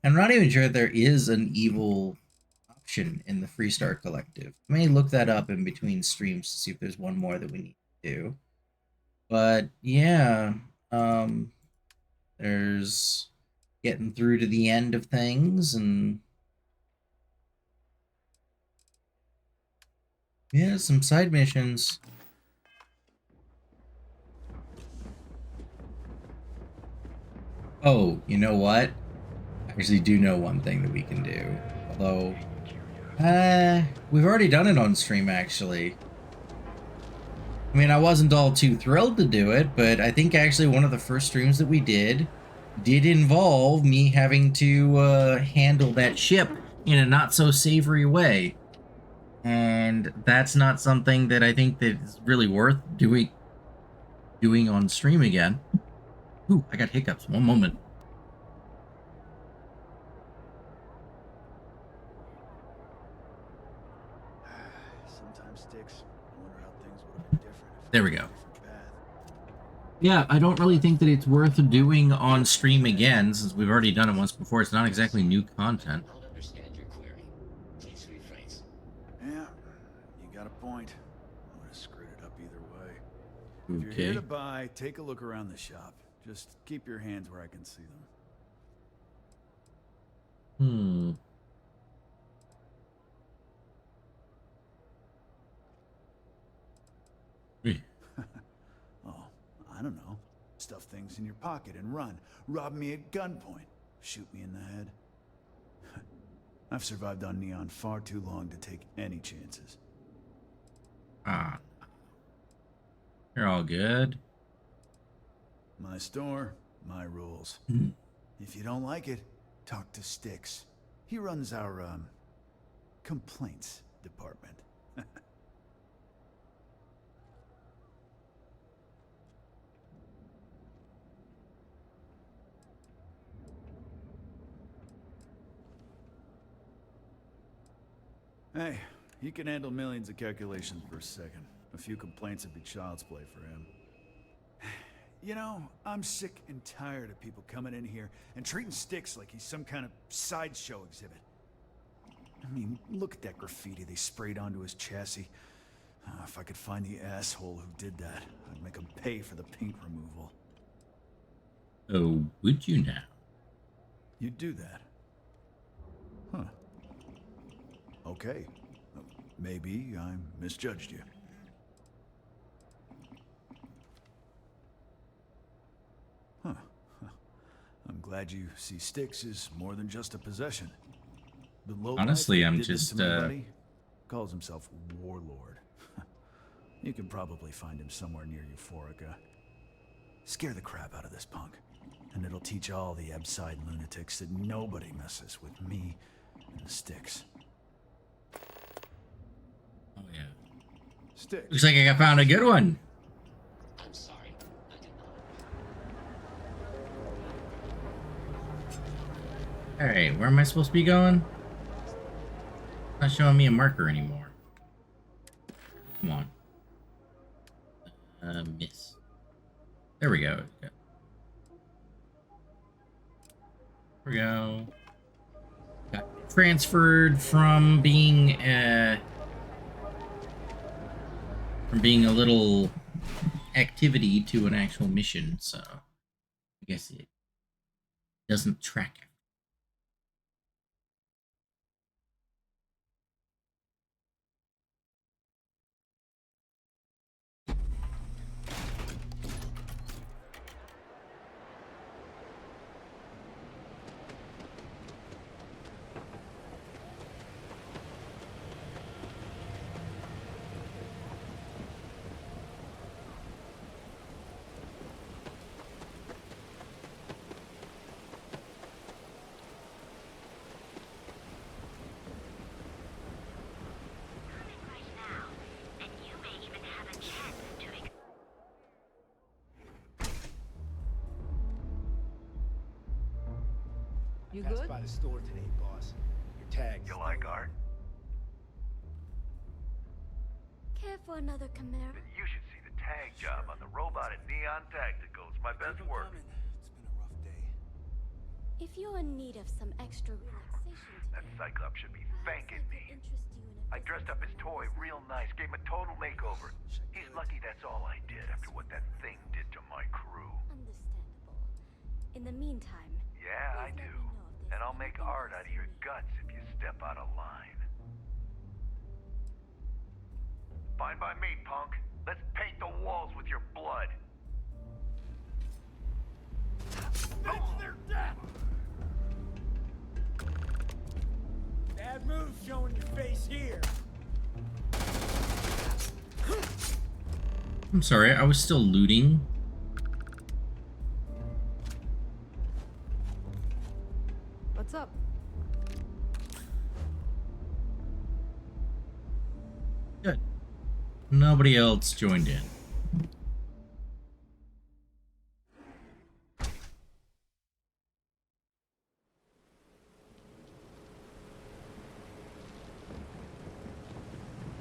Speaker 1: I'm not even sure there is an evil option in the Freestar Collective. I may look that up in between streams to see if there's one more that we need to do. But yeah, there's getting through to the end of things, and yeah, some side missions. Oh, you know what? I actually do know one thing that we can do. Although, we've already done it on stream, actually. I mean, I wasn't all too thrilled to do it, but I think actually one of the first streams that we did involve me having to handle that ship in a not-so-savory way. And that's not something that I think that is really worth doing on stream again. Ooh, I got hiccups. One moment.
Speaker 11: Sometimes sticks. I wonder how things would have been different.
Speaker 1: There we go. Yeah, I don't really think that it's worth doing on stream again, since we've already done it once before. It's not exactly new content.
Speaker 11: Yeah, you got a point. I would have screwed it up either way.
Speaker 1: Okay.
Speaker 11: If you're here to buy, take a look around the shop. Just keep your hands where I can see them. Oh, I don't know. Stuff things in your pocket and run. Rob me at gunpoint. Shoot me in the head. I've survived on Neon far too long to take any chances.
Speaker 1: Ah. You're all good.
Speaker 11: My store, my rules. If you don't like it, talk to Styx. He runs our, complaints department. Hey, he can handle millions of calculations per second. A few complaints would be child's play for him. You know, I'm sick and tired of people coming in here and treating Styx like he's some kind of sideshow exhibit. I mean, look at that graffiti they sprayed onto his chassis. If I could find the asshole who did that, I'd make him pay for the paint removal.
Speaker 1: Oh, would you now?
Speaker 11: You'd do that? Huh. Okay. Maybe I misjudged you. Huh. I'm glad you see Styx as more than just a possession. The low
Speaker 1: Honestly, I'm just
Speaker 11: calls himself Warlord. You can probably find him somewhere near Euphorica. Scare the crap out of this punk, and it'll teach all the Ebside lunatics that nobody messes with me and the Styx.
Speaker 1: Oh yeah.
Speaker 11: Styx.
Speaker 1: Looks like I found a good one.
Speaker 20: I'm sorry.
Speaker 1: Alright, where am I supposed to be going? Not showing me a marker anymore. Come on. Miss. There we go. There we go. Got transferred from being a little activity to an actual mission, so I guess it doesn't track it.
Speaker 9: You good? By the store today, boss. Your tag.
Speaker 10: You like art?
Speaker 7: Care for another Camaro?
Speaker 10: Then you should see the tag job on the robot at Neon Tacticals. My best work.
Speaker 9: It's been a rough day.
Speaker 7: If you're in need of some extra relaxation
Speaker 10: That
Speaker 7: today,
Speaker 10: Cyclops should be thanking me.
Speaker 7: interest you in a
Speaker 10: I dressed up his toy real nice, gave him a total makeover. He's lucky that's all I did after what that thing did to my crew.
Speaker 7: understandable. In the meantime,
Speaker 10: Yeah, I do. And I'll make art out of your guts if you step out of line. Fine by me, punk. Let's paint the walls with your blood.
Speaker 9: It's their death! Bad move showing your face here.
Speaker 1: I'm sorry, I was still looting.
Speaker 6: What's up?
Speaker 1: Good. Nobody else joined in.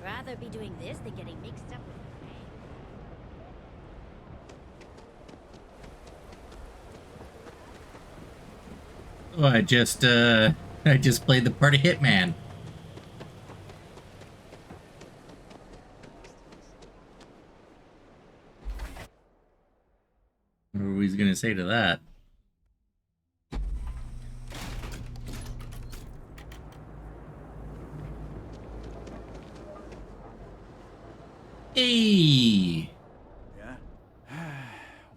Speaker 7: rather be doing this than getting mixed up with
Speaker 1: Oh, I just played the part of Hitman. What was he gonna say to that? Hey!
Speaker 11: Yeah?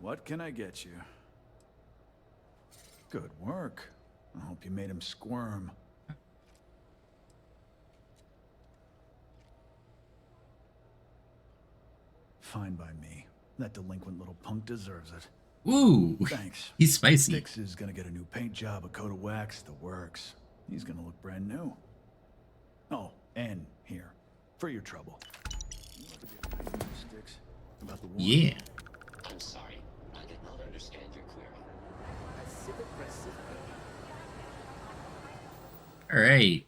Speaker 11: What can I get you? Good work. I hope you made him squirm. Fine by me. That delinquent little punk deserves it.
Speaker 1: Ooh!
Speaker 11: Thanks.
Speaker 1: He's spicy.
Speaker 11: Dix is gonna get a new paint job, a coat of wax, the works. He's gonna look brand new. Oh, and here. For your trouble. Sticks. About the war.
Speaker 1: Yeah.
Speaker 20: I'm sorry. I did not understand your query.
Speaker 1: Alright.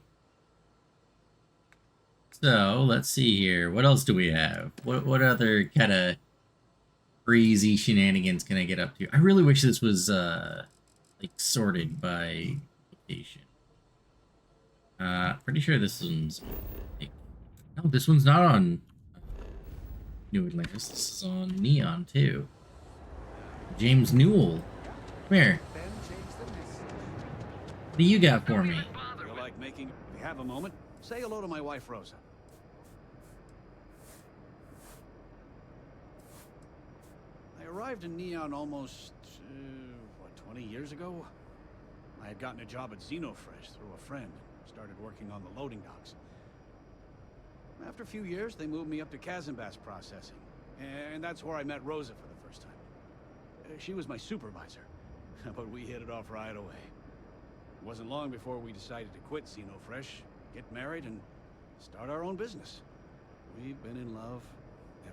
Speaker 1: So, let's see here. What else do we have? What other kind of crazy shenanigans can I get up to? I really wish this was, like, sorted by location. Pretty sure this one's... Like, no, this one's not on New Atlantis. This is on Neon, too. James Newell. Come here. What do you got for me?
Speaker 9: Feel like making... If you have a moment, say hello to my wife, Rosa. I arrived in Neon almost, 20 years ago? I had gotten a job at Xenofresh through a friend and started working on the loading docks. After a few years, they moved me up to Kazanbas processing, and that's where I met Rosa for the first time. She was my supervisor, but we hit it off right away. It wasn't long before we decided to quit Xenofresh, get married, and start our own business. We've been in love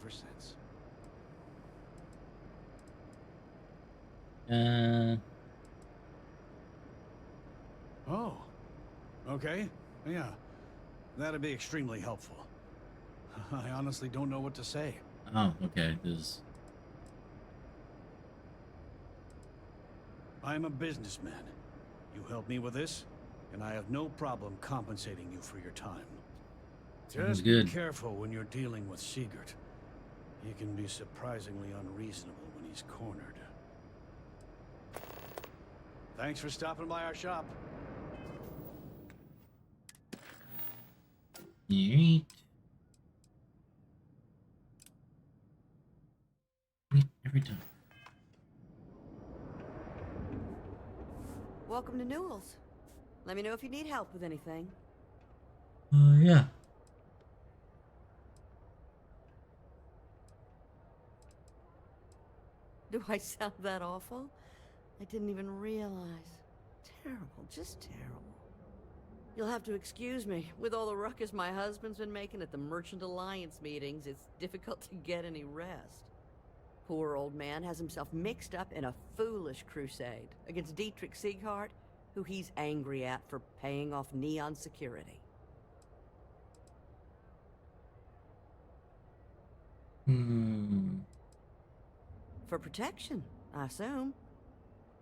Speaker 9: ever since. Oh. Okay. Yeah. That'd be extremely helpful. I honestly don't know what to say.
Speaker 1: Oh, okay. This...
Speaker 9: I'm a businessman. You help me with this, and I have no problem compensating you for your time.
Speaker 1: Sounds
Speaker 9: Just
Speaker 1: good.
Speaker 9: be careful when you're dealing with Sigurd. He can be surprisingly unreasonable when he's cornered. Thanks for stopping by our shop.
Speaker 1: Yeet. Every time.
Speaker 21: Welcome to Newell's. Let me know if you need help with anything.
Speaker 1: Yeah.
Speaker 21: Do I sound that awful? I didn't even realize. Terrible, just terrible. You'll have to excuse me. With all the ruckus my husband's been making at the Merchant Alliance meetings, it's difficult to get any rest. Poor old man has himself mixed up in a foolish crusade against Dietrich Sieghart, who he's angry at for paying off Neon security. For protection, I assume.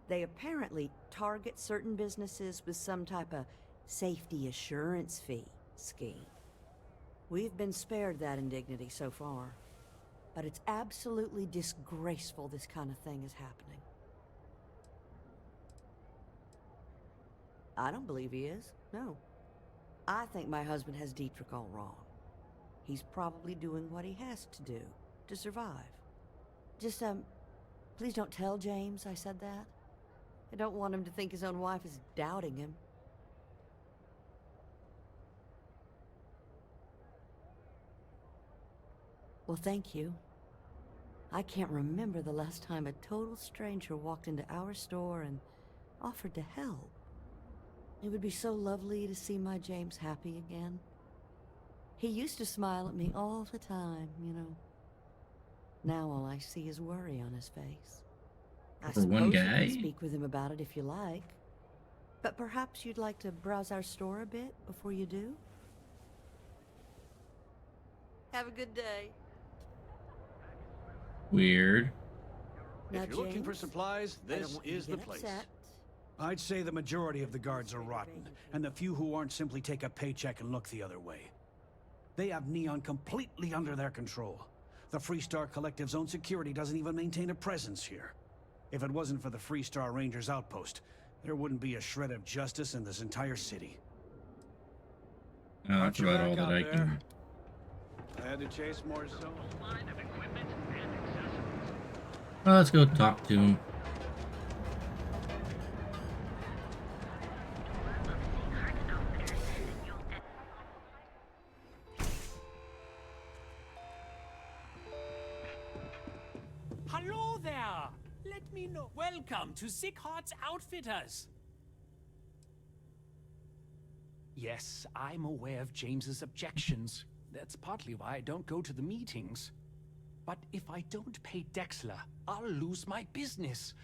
Speaker 21: They apparently target certain businesses with some type of safety assurance fee scheme. We've been spared that indignity so far. But it's absolutely disgraceful this kind of thing is happening. I don't believe he is, no. I think my husband has Dietrich all wrong. He's probably doing what he has to do to survive. Just, please don't tell James I said that. I don't want him to think his own wife is doubting him. Well, thank you. I can't remember the last time a total stranger walked into our store and offered to help. It would be so lovely to see my James happy again. He used to smile at me all the time, you know. Now all I see is worry on his face. I
Speaker 1: For one
Speaker 21: suppose you
Speaker 1: guy?
Speaker 21: can speak with him about it if you like. But perhaps you'd like to browse our store a bit before you do? Have a good day.
Speaker 1: Weird.
Speaker 21: Now,
Speaker 9: If you're looking for
Speaker 21: James,
Speaker 9: supplies,
Speaker 21: I don't
Speaker 9: this
Speaker 21: want you to
Speaker 9: is the
Speaker 21: get
Speaker 9: place.
Speaker 21: upset.
Speaker 9: I'd say the majority of the guards are rotten, and the few who aren't simply take a paycheck and look the other way. They have Neon completely under their control. The Freestar Collective's own security doesn't even maintain a presence here. If it wasn't for the Freestar Rangers outpost, there wouldn't be a shred of justice in this entire city.
Speaker 1: That's
Speaker 9: Watch your
Speaker 1: about all
Speaker 9: back
Speaker 1: that
Speaker 9: out
Speaker 1: I
Speaker 9: there.
Speaker 1: can
Speaker 9: I had to chase more souls.
Speaker 1: Well, let's go talk to him.
Speaker 2: Hello there! Let me know. Welcome to Sick Heart's Outfitters. Yes, I'm aware of James's objections. That's partly why I don't go to the meetings. But if I don't pay Dexler, I'll lose my business.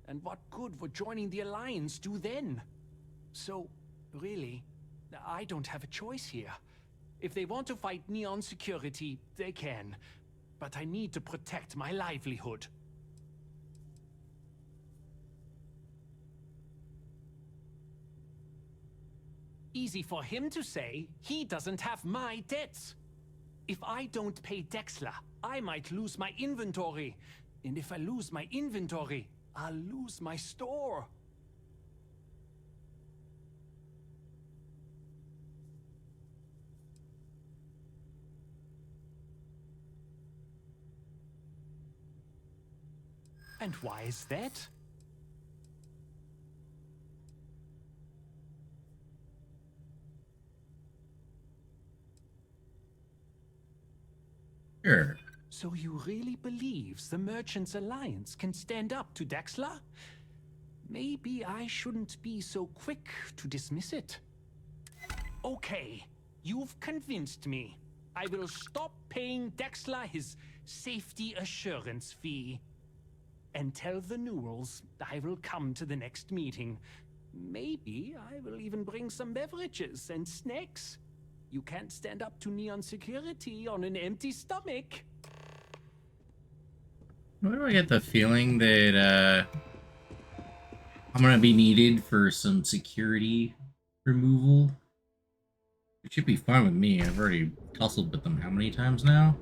Speaker 2: And what good would joining the Alliance do then? So, really, I don't have a choice here. If they want to fight Neon Security, they can. But I need to protect my livelihood. Easy for him to say. He doesn't have my debts. If I don't pay Dexler, I might lose my inventory. And if I lose my inventory, I'll lose my store. And why is that?
Speaker 1: Sure.
Speaker 2: So you really believes the Merchants Alliance can stand up to Dexler? Maybe I shouldn't be so quick to dismiss it. Okay, you've convinced me. I will stop paying Dexler his safety assurance fee. And tell the Newells I will come to the next meeting. Maybe I will even bring some beverages and snacks. You can't stand up to Neon Security on an empty stomach.
Speaker 1: Why do I get the feeling that I'm gonna be needed for some security removal? It should be fine with me. I've already tussled with them how many times now?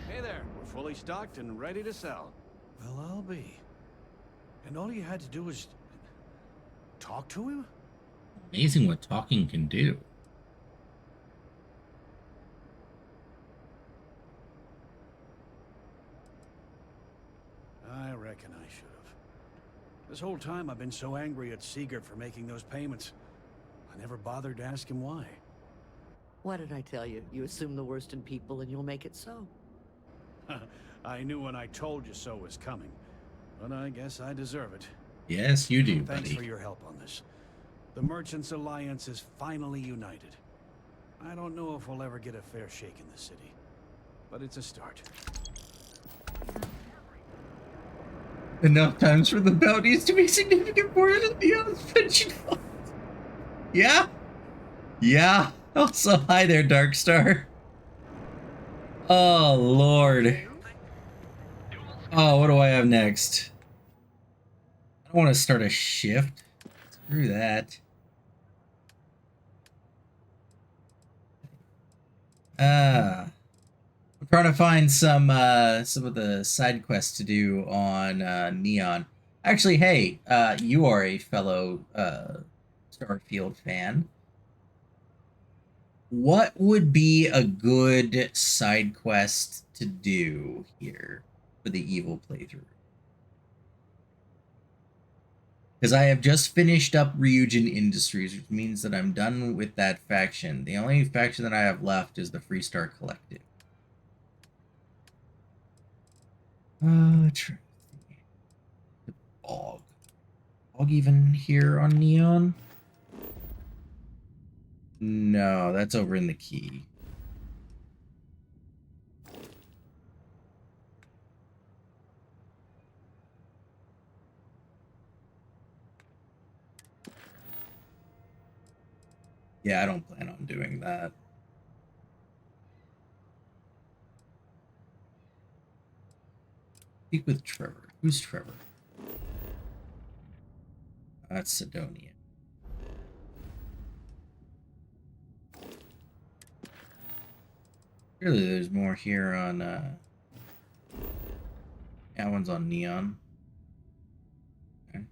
Speaker 9: Hey there, we're fully stocked and ready to sell. Well, I'll be. And all you had to do was talk to him?
Speaker 1: Amazing what talking can do.
Speaker 9: I reckon I should have. This whole time I've been so angry at Seeger for making those payments. I never bothered to ask him why.
Speaker 21: What did I tell you? You assume the worst in people and you'll make it so.
Speaker 9: I knew when I told you so was coming. But I guess I deserve it.
Speaker 1: Yes, you do,
Speaker 9: Thanks
Speaker 1: buddy.
Speaker 9: for your help on this. The Merchants Alliance is finally united. I don't know if we'll ever get a fair shake in the city, but it's a start.
Speaker 1: Enough times for the bounties to be significant more than Neon's pension fund. Yeah? Yeah. Also, hi there, Darkstar. Oh, Lord. Oh, what do I have next? I don't want to start a shift. Screw that. I'm trying to find some of the side quests to do on Neon. Actually, hey, you are a fellow Starfield fan. What would be a good side quest to do here for the Evil playthrough? Because I have just finished up Ryujin Industries, which means that I'm done with that faction. The only faction that I have left is the Freestar Collective. The Bog. Bog even here on Neon? No, that's over in the key. Yeah, I don't plan on doing that. Speak with Trevor. Who's Trevor? That's Sidonia. Clearly there's more here on That one's on neon. Okay.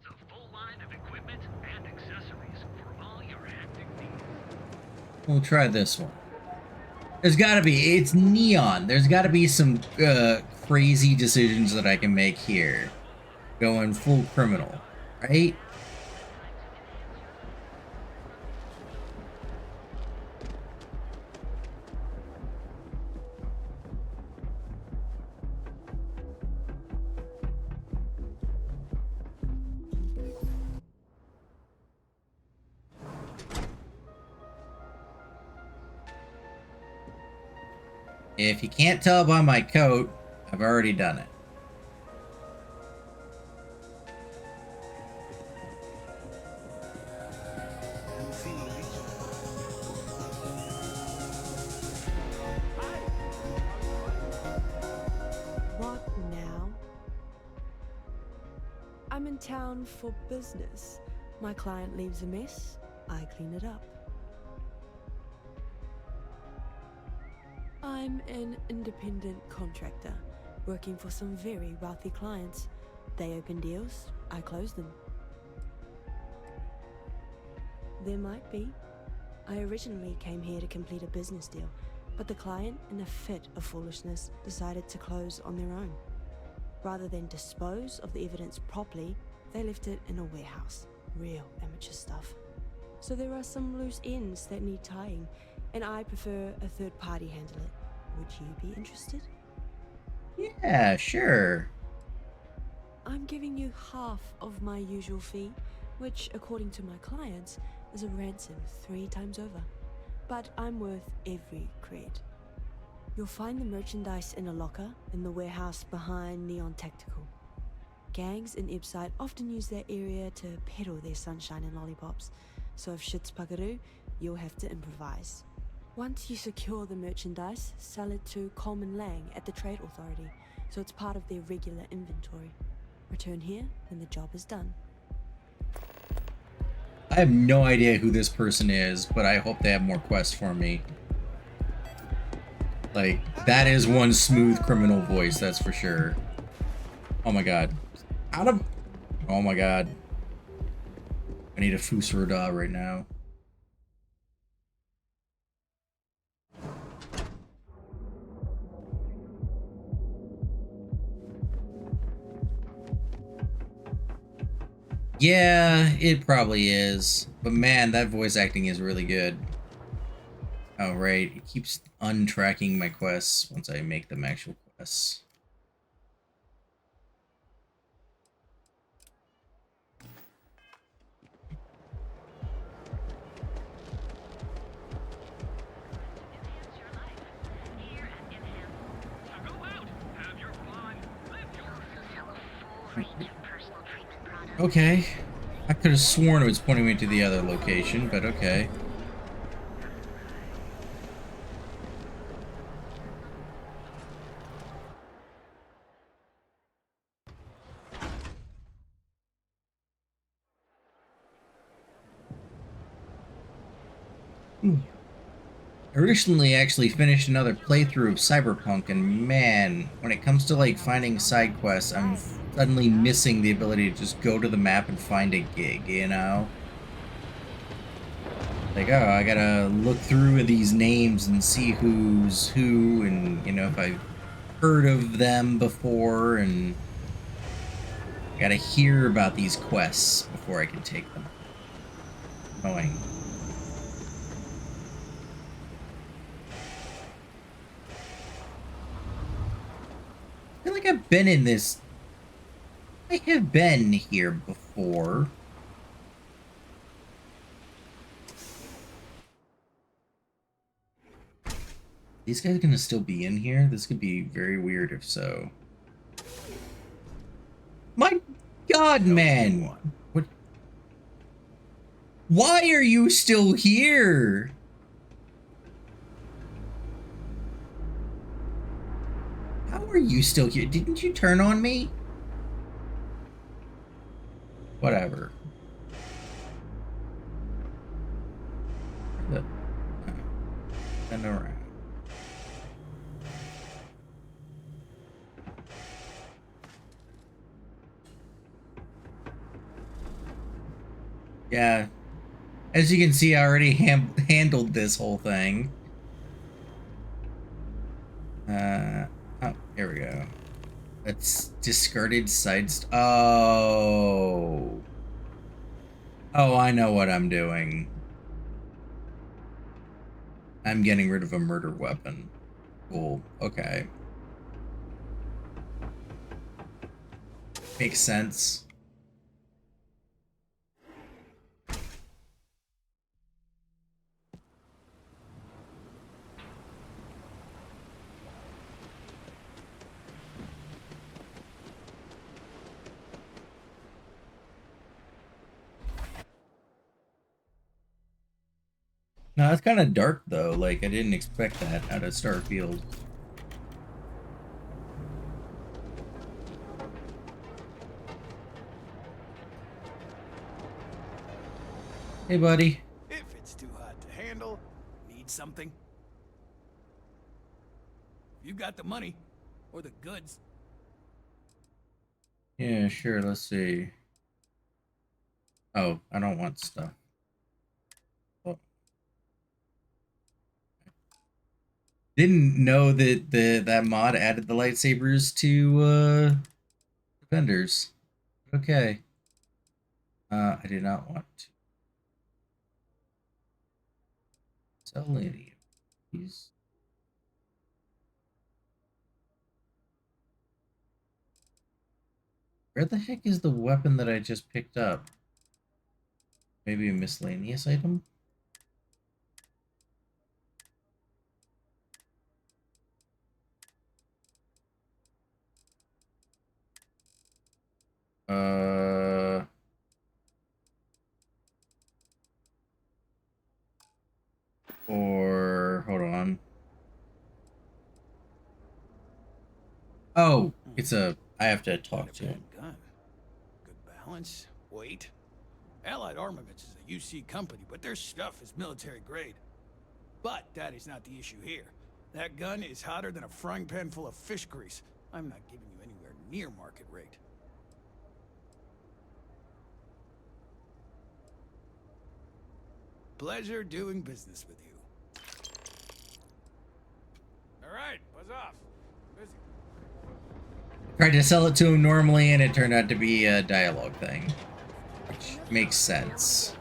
Speaker 5: It's a full line of equipment and accessories for all your hectic needs.
Speaker 1: We'll try this one. There's gotta be, it's neon. There's gotta be some crazy decisions that I can make here. Going full criminal, right? If you can't tell by my coat, I've already done it.
Speaker 22: What now? I'm in town for business. My client leaves a mess, I clean it up. I'm an independent contractor, working for some very wealthy clients. They open deals, I close them. There might be. I originally came here to complete a business deal, but the client, in a fit of foolishness, decided to close on their own. Rather than dispose of the evidence properly, they left it in a warehouse. Real amateur stuff. So there are some loose ends that need tying, and I prefer a third party handle it. Would you be interested?
Speaker 1: Yeah, sure.
Speaker 22: I'm giving you half of my usual fee, which, according to my clients, is a ransom 3 times over. But I'm worth every cred. You'll find the merchandise in a locker in the warehouse behind Neon Tactical. Gangs in Ibside often use that area to peddle their sunshine and lollipops, so if shit's puckaroo, you'll have to improvise. Once you secure the merchandise, sell it to Coleman Lang at the Trade Authority, so it's part of their regular inventory. Return here when the job is done.
Speaker 1: I have no idea who this person is, but I hope they have more quests for me. Like, that is one smooth criminal voice, that's for sure. Oh my god. Oh my god. I need a Fusroda right now. Yeah, it probably is. But man, that voice acting is really good. Oh, right. It keeps untracking my quests once I make them actual quests. Okay. I could have sworn it was pointing me to the other location, but okay. I recently actually finished another playthrough of Cyberpunk, and man, when it comes to like finding side quests, I'm suddenly missing the ability to just go to the map and find a gig, you know? Like, oh, I gotta look through these names and see who's who, and, you know, if I've heard of them before, and I gotta hear about these quests before I can take them. Annoying. I feel like I've been in this. I have been here before. These guys gonna still be in here? This could be very weird if so. My god, man! What? Why are you still here? How are you still here? Didn't you turn on me? Whatever. And around. Yeah. As you can see, I already handled this whole thing. Oh, here we go. That's discarded Oh. Oh, I know what I'm doing. I'm getting rid of a murder weapon. Cool. Okay. Makes sense. No, it's kind of dark though. Like, I didn't expect that out of Starfield. Hey, buddy.
Speaker 9: If it's too hot to handle, need something? You got the money or the goods.
Speaker 1: Yeah, sure. Let's see. Oh, I don't want stuff. Didn't know that that mod added the lightsabers to vendors. Okay. I did not want to sell any of these. Where the heck is the weapon that I just picked up? Maybe a miscellaneous item? Or hold on. Oh, it's a. I have to talk to him.
Speaker 9: Gun. Good balance. Weight. Allied Armaments is a UC company, but their stuff is military grade. But that is not the issue here. That gun is hotter than a frying pan full of fish grease. I'm not giving you anywhere near market rate. Pleasure doing business with you. All right, buzz off. Busy.
Speaker 1: Tried to sell it to him normally, and it turned out to be a dialogue thing, which makes sense.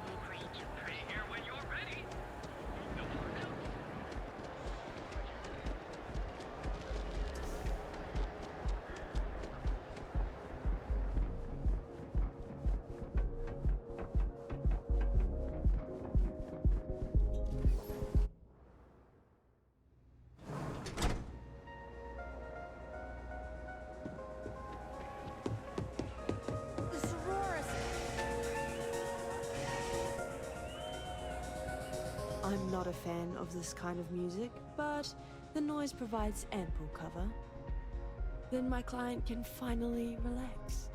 Speaker 22: I'm not a fan of this kind of music, but the noise provides ample cover. Then my client can finally relax.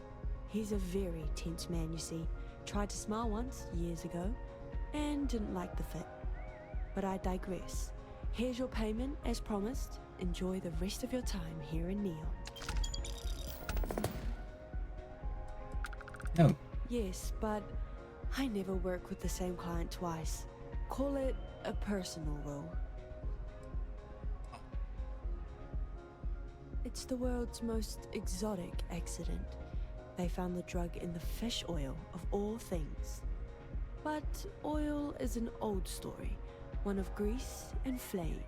Speaker 22: He's a very tense man, you see. Tried to smile once, years ago, and didn't like the fit. But I digress. Here's your payment, as promised. Enjoy the rest of your time here in Neon.
Speaker 1: Oh.
Speaker 22: Yes, but I never work with the same client twice. Call it a personal role. It's the world's most exotic accident. They found the drug in the fish oil, of all things. But oil is an old story, one of grease and flame.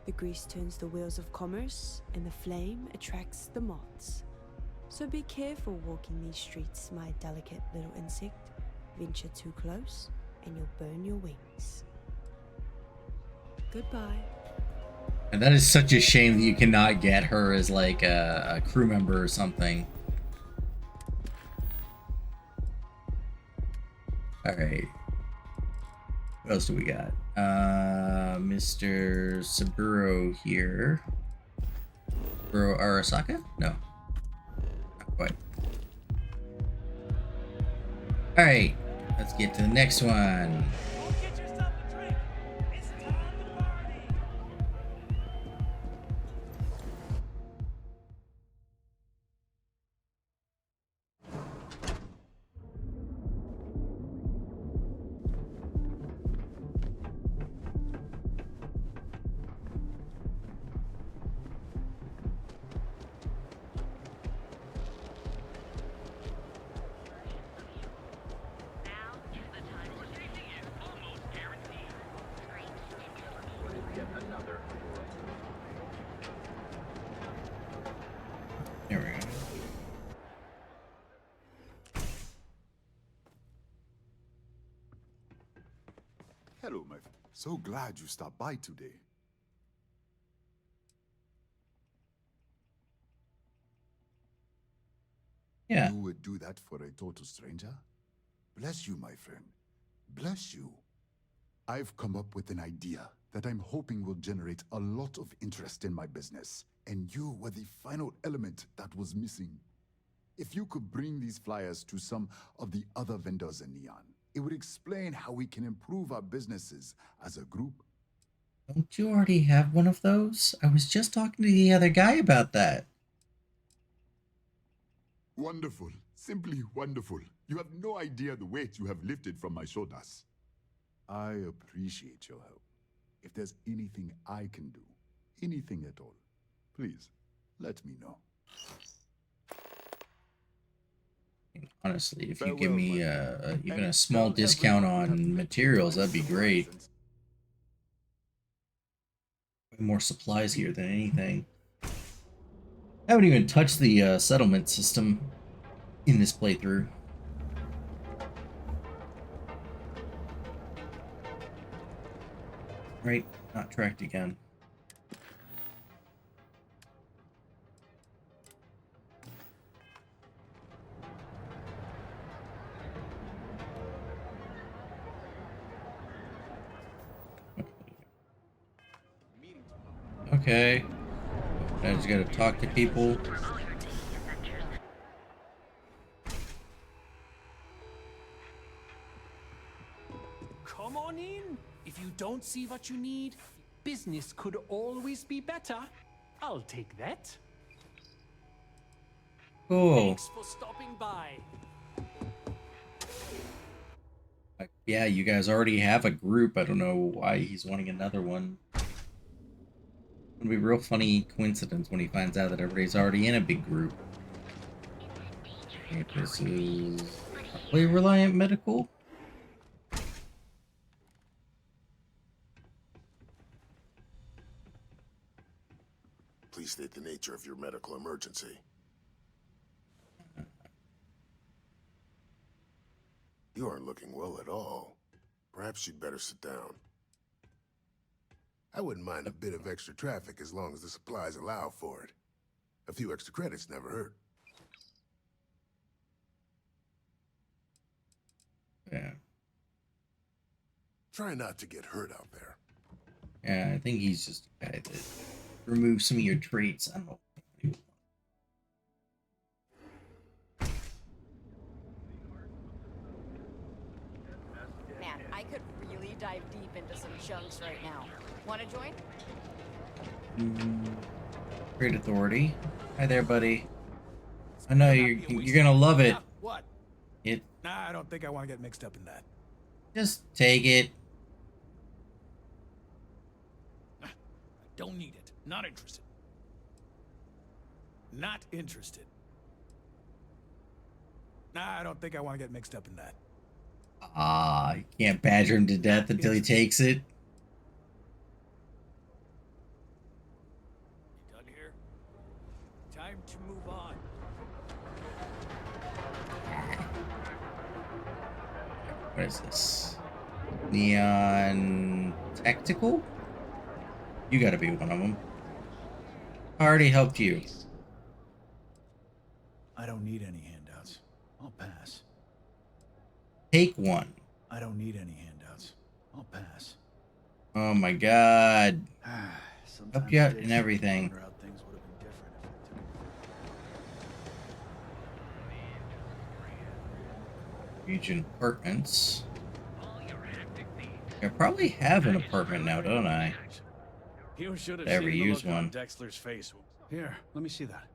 Speaker 22: The grease turns the wheels of commerce, and the flame attracts the moths. So be careful walking these streets, my delicate little insect. Venture too close, and you'll burn your wings. Goodbye.
Speaker 1: And that is such a shame that you cannot get her as like a crew member or something. Alright. What else do we got? Mr. Saburo here. Saburo Arasaka? No. Not quite. Alright, let's get to the next one. There we go.
Speaker 11: Hello, my friend. So glad you stopped by today.
Speaker 1: Yeah.
Speaker 11: You would do that for a total stranger? Bless you, my friend. Bless you. I've come up with an idea that I'm hoping will generate a lot of interest in my business. And you were the final element that was missing. If you could bring these flyers to some of the other vendors in Neon, it would explain how we can improve our businesses as a group.
Speaker 1: Don't you already have one of those? I was just talking to the other guy about that.
Speaker 11: Wonderful. Simply wonderful. You have no idea the weight you have lifted from my shoulders. I appreciate your help. If there's anything I can do, anything at all, please, let me know.
Speaker 1: Honestly, if you give me even a small discount on materials, that'd be great. Way more supplies here than anything. I haven't even touched the settlement system in this playthrough. Right, not tracked again. Okay. I just gotta talk to people.
Speaker 2: Come on in. If you don't see what you need, business could always be better. I'll take that.
Speaker 1: Cool.
Speaker 2: Thanks for stopping by.
Speaker 1: Yeah, you guys already have a group. I don't know why he's wanting another one. It'll be a real funny coincidence when he finds out that everybody's already in a big group. Okay, this is probably Reliant Medical.
Speaker 4: Please state the nature of your medical emergency. You aren't looking well at all. Perhaps you'd better sit down. I wouldn't mind a bit of extra traffic as long as the supplies allow for it. A few extra credits never hurt.
Speaker 1: Yeah.
Speaker 4: Try not to get hurt out there.
Speaker 1: Yeah, I think he's just a guy that removes some of your traits. I don't know.
Speaker 8: Man, I could really dive deep into some chunks right now. Want to join?
Speaker 1: Great Authority. Hi there, buddy. I know you're gonna love it.
Speaker 9: What?
Speaker 1: It.
Speaker 9: Nah, I don't think I want to get mixed up in that.
Speaker 1: Just take it.
Speaker 9: I don't need it. Not interested. Not interested. Nah, I don't think I want to get mixed up in that.
Speaker 1: Ah, you can't badger him to death until he takes it.
Speaker 9: You done here? Time to move on.
Speaker 1: What is this? Neon Tactical? You gotta be one of them. I already helped you.
Speaker 9: I don't need any handouts. I'll pass.
Speaker 1: Take one.
Speaker 9: I don't need any handouts. I'll pass.
Speaker 1: Oh my god.
Speaker 9: Sometimes
Speaker 1: Help you out
Speaker 9: days
Speaker 1: in everything.
Speaker 9: wonder how things would have been different if I took
Speaker 1: Ryujin Apartments. I probably have an apartment now, don't I?
Speaker 9: You should have
Speaker 1: Ever
Speaker 9: seen the
Speaker 1: use
Speaker 9: look on
Speaker 1: one.
Speaker 9: Dexler's face. Here, let me see that.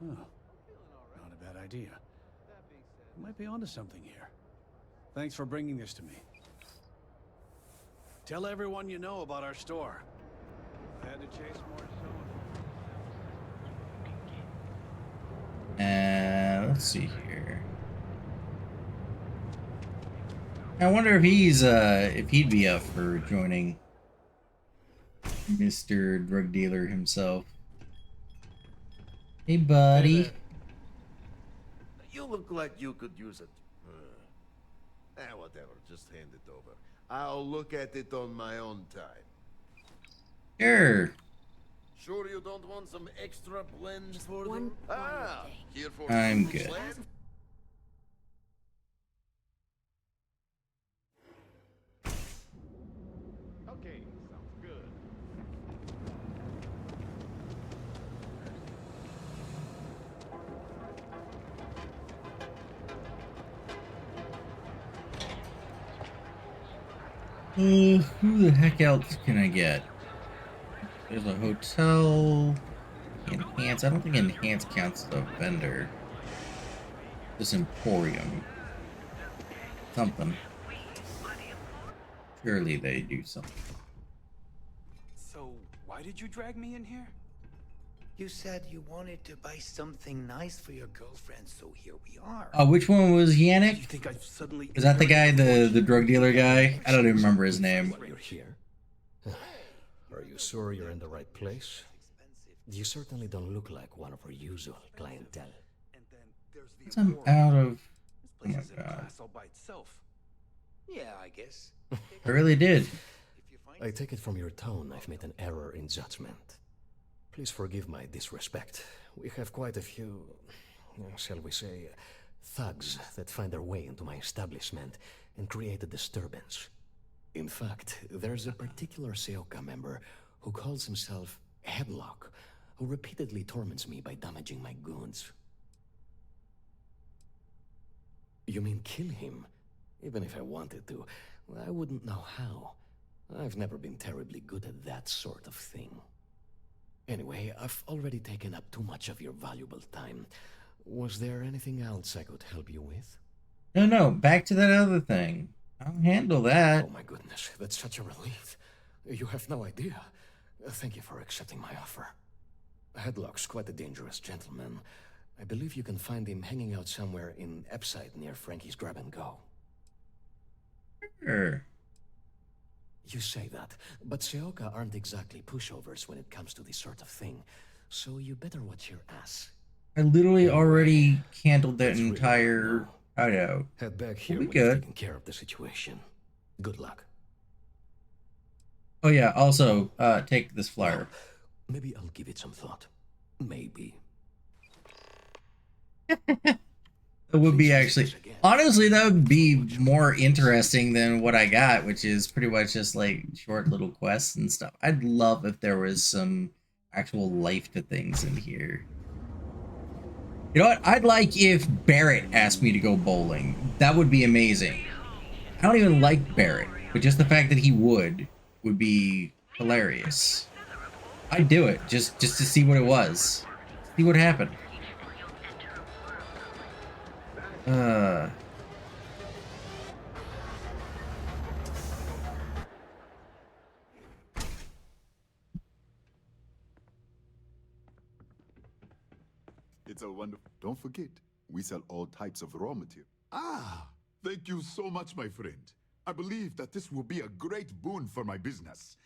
Speaker 9: Oh, not a bad idea. You might be onto something here. Thanks for bringing this to me. Tell everyone you know about our store. I had to chase more soda.
Speaker 1: Let's see here. I wonder if he'd be up for joining Mr. Drug Dealer himself. Hey, buddy.
Speaker 3: Hey, you look like you could use it. Whatever. Just hand it over. I'll look at it on my own time.
Speaker 1: Sure.
Speaker 3: Sure you don't want some extra blend for
Speaker 21: one
Speaker 3: here for
Speaker 1: I'm
Speaker 3: Super
Speaker 1: good.
Speaker 3: Slam?
Speaker 10: Okay, sounds good.
Speaker 1: Who the heck else can I get? There's a hotel. Enhance. I don't think Enhance counts as a vendor. This Emporium. Something. Surely they do something.
Speaker 2: So, why did you drag me in here?
Speaker 13: You said you wanted to buy something nice for your girlfriend, so here we are.
Speaker 1: Which one was Yannick?
Speaker 2: You think I've suddenly
Speaker 1: Is that the guy, the drug dealer guy? I don't even remember his name.
Speaker 23: You're here. Are you sure you're in the right place? You certainly don't look like one of our usual clientele.
Speaker 1: I'm out of. Oh my god.
Speaker 2: all by itself.
Speaker 13: Yeah, I guess.
Speaker 1: I really did.
Speaker 23: I take it from your tone I've made an error in judgment. Please forgive my disrespect. We have quite a few, shall we say, thugs that find their way into my establishment and create a disturbance. In fact, there's a particular Seoka member who calls himself Headlock, who repeatedly torments me by damaging my goods. You mean kill him? Even if I wanted to, I wouldn't know how. I've never been terribly good at that sort of thing. Anyway, I've already taken up too much of your valuable time. Was there anything else I could help you with?
Speaker 1: No, back to that other thing. I'll handle that.
Speaker 23: Oh my goodness, that's such a relief. You have no idea. Thank you for accepting my offer. Headlock's quite a dangerous gentleman. I believe you can find him hanging out somewhere in Epside near Frankie's Grab and Go.
Speaker 1: Sure.
Speaker 23: You say that, but Seoka aren't exactly pushovers when it comes to this sort of thing, so you better watch your ass.
Speaker 1: I literally already handled that entire hideout.
Speaker 23: Head back here
Speaker 1: We'll
Speaker 23: when
Speaker 1: be
Speaker 23: you've
Speaker 1: good.
Speaker 23: taken care of the situation. Good luck.
Speaker 1: Oh yeah, also, take this flyer.
Speaker 23: Maybe I'll give it some thought. Maybe.
Speaker 1: It would be actually, honestly, that would be more interesting than what I got, which is pretty much just like short little quests and stuff. I'd love if there was some actual life to things in here. You know what? I'd like if Barrett asked me to go bowling. That would be amazing. I don't even like Barrett, but just the fact that he would be hilarious. I'd do it just to see what it was. See what happened.
Speaker 11: It's a wonderful. Don't forget, we sell all types of raw material. Ah, thank you so much, my friend. I believe that this will be a great boon for my business.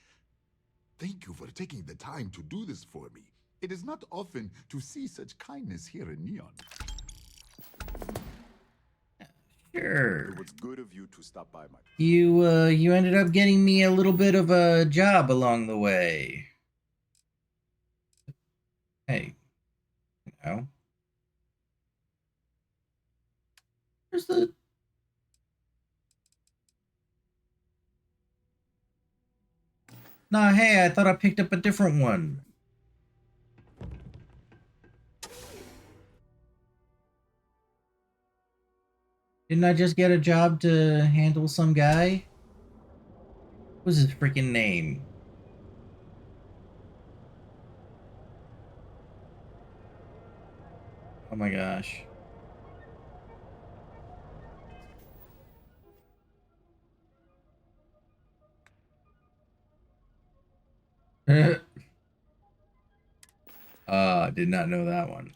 Speaker 11: Thank you for taking the time to do this for me. It is not often to see such kindness here in Neon.
Speaker 1: Sure.
Speaker 11: It was good of you to stop by, my.
Speaker 1: You ended up getting me a little bit of a job along the way. Hey, you know. Where's the... Nah, hey, I thought I picked up a different one. Didn't I just get a job to handle some guy? What was his freaking name? Oh my gosh. I did not know that one.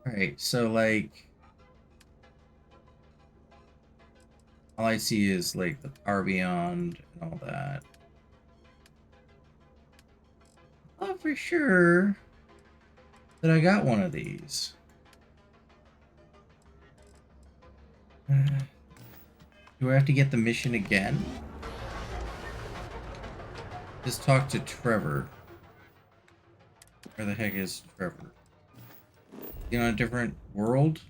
Speaker 1: Alright, so like all I see is like the Power Beyond and all that. I thought for sure that I got one of these. Do I have to get the mission again? Just talk to Trevor. Where the heck is Trevor? You on a different world?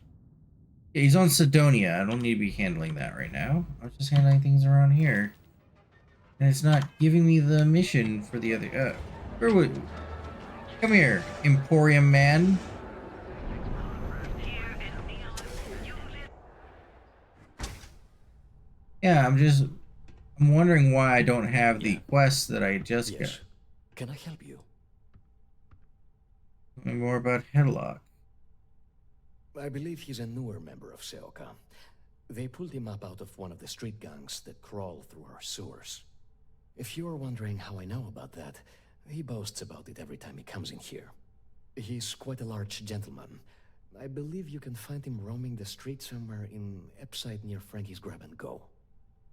Speaker 1: Yeah, he's on Sidonia. I don't need to be handling that right now. I was just handling things around here. And it's not giving me the mission for the other... where would... Come here, Emporium man. Yeah, I'm wondering why I don't have the quest that I just got.
Speaker 23: Can I help you?
Speaker 1: Tell me more about Headlock.
Speaker 23: I believe he's a newer member of Seoka. They pulled him up out of one of the street gangs that crawl through our sewers. If you're wondering how I know about that, he boasts about it every time he comes in here. He's quite a large gentleman. I believe you can find him roaming the street somewhere in Epside near Frankie's Grab and Go.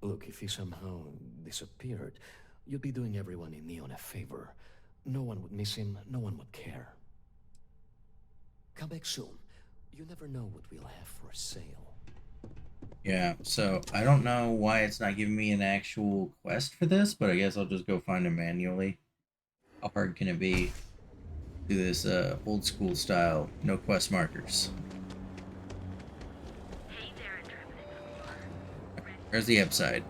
Speaker 23: Look, if he somehow disappeared, you'd be doing everyone in Neon a favor. No one would miss him, no one would care. Come back soon. You never know what we'll have for sale.
Speaker 1: Yeah, so I don't know why it's not giving me an actual quest for this, but I guess I'll just go find him manually. How hard can it be? Do this old school style, no quest markers. There's the Epside.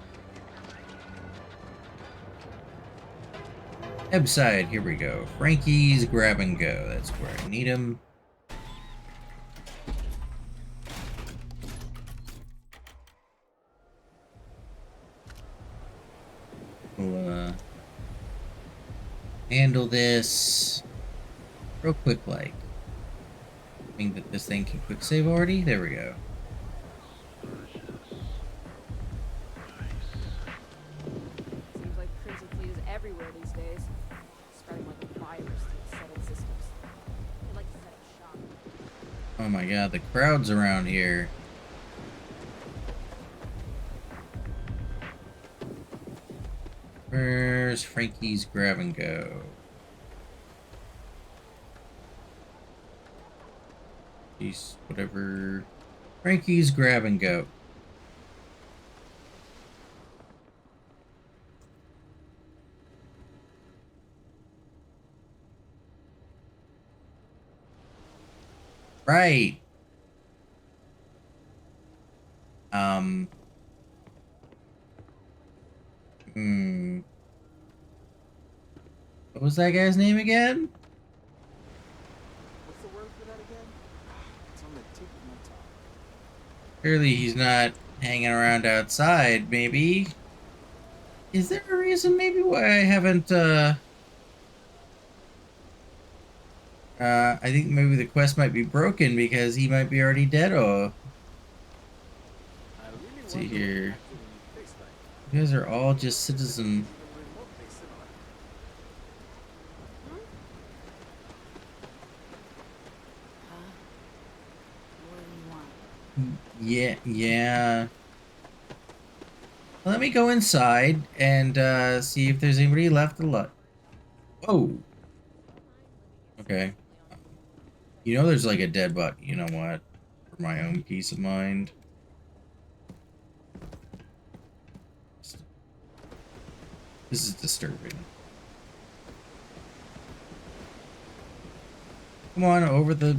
Speaker 1: Epside, here we go. Frankie's Grab and Go. That's where I need him. We'll handle this real quick, like. I think that this thing can quick save already. There we go.
Speaker 8: Seems like crimson fleet is everywhere these days, spreading like a virus through settled systems. They like to set up shop.
Speaker 1: Oh my god, the crowds around here. Where's Frankie's Grab and Go? Jeez, whatever. Frankie's Grab and Go. Right. What was that guy's name again?
Speaker 9: What's the word for that again? It's on the tip of my tongue.
Speaker 1: Clearly he's not hanging around outside, maybe. Is there a reason maybe why I haven't, I think maybe the quest might be broken because he might be already dead, or... Let's see here. You guys are all just citizen... Yeah. Let me go inside and see if there's anybody left alive. Whoa. Okay. You know there's like a dead body. You know what? For my own peace of mind. This is disturbing. Come on, over the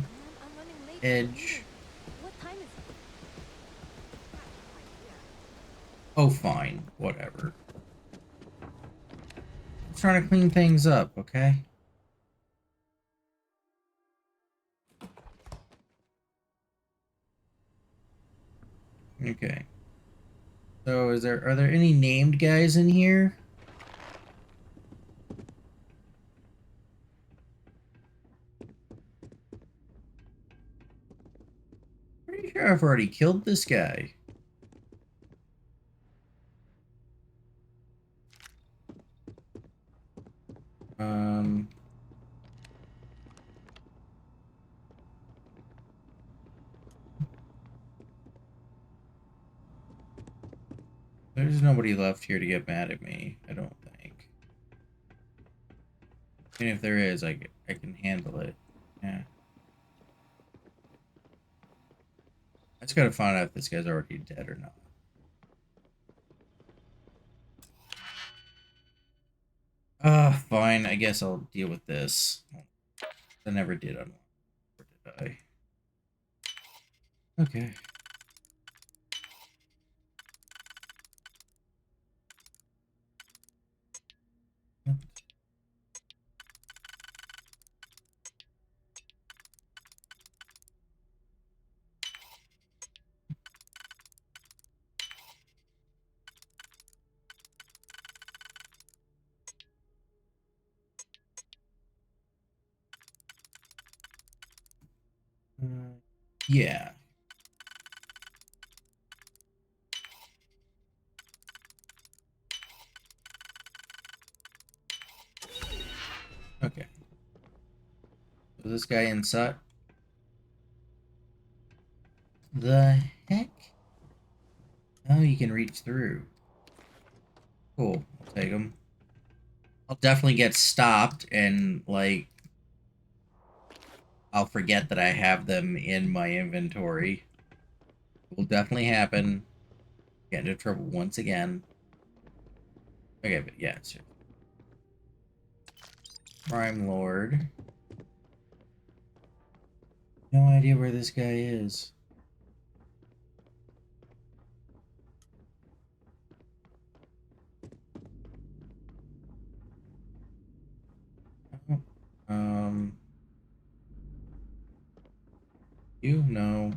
Speaker 1: edge. Oh, fine. Whatever. I'm trying to clean things up, okay? Okay. So are there any named guys in here? Pretty sure I've already killed this guy. There's nobody left here to get mad at me, I don't think. And if there is, I can handle it. Yeah. I just gotta find out if this guy's already dead or not. Fine. I guess I'll deal with this. I never did unlock. Or did I? Okay. Yeah. Okay. So this guy inside. The heck? Oh, you can reach through. Cool. I'll take him. I'll definitely get stopped and, like, I'll forget that I have them in my inventory. It will definitely happen. Get into trouble once again. Okay, but yeah, it's just Crime Lord. No idea where this guy is. Um, you know.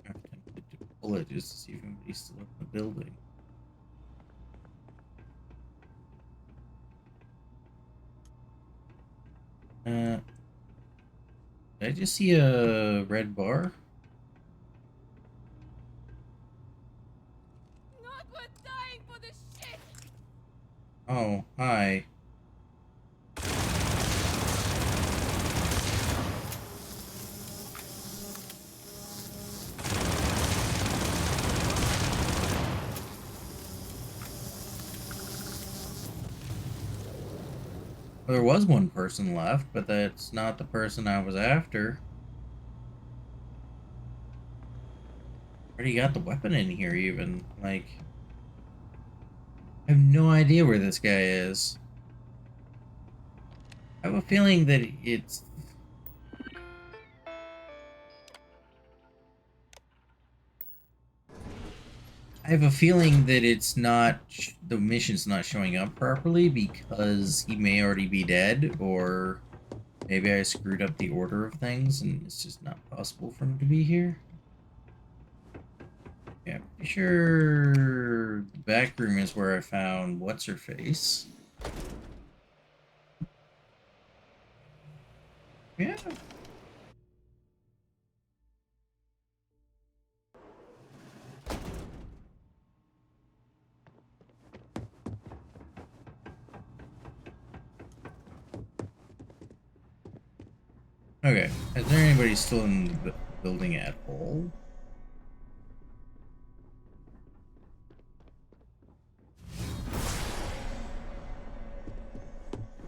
Speaker 1: I have to pull it just to see if anybody's still in the building. Did I just see a red bar?
Speaker 8: Not worth dying for this shit!
Speaker 1: Oh, hi. Well, there was one person left, but that's not the person I was after. Already got the weapon in here, even. Like, I have no idea where this guy is. I have a feeling that it's... I have a feeling that it's not... the mission's not showing up properly because he may already be dead, or maybe I screwed up the order of things and it's just not possible for him to be here. Yeah, pretty sure the back room is where I found what's-her-face. Yeah. Okay, is there anybody still in the building at all?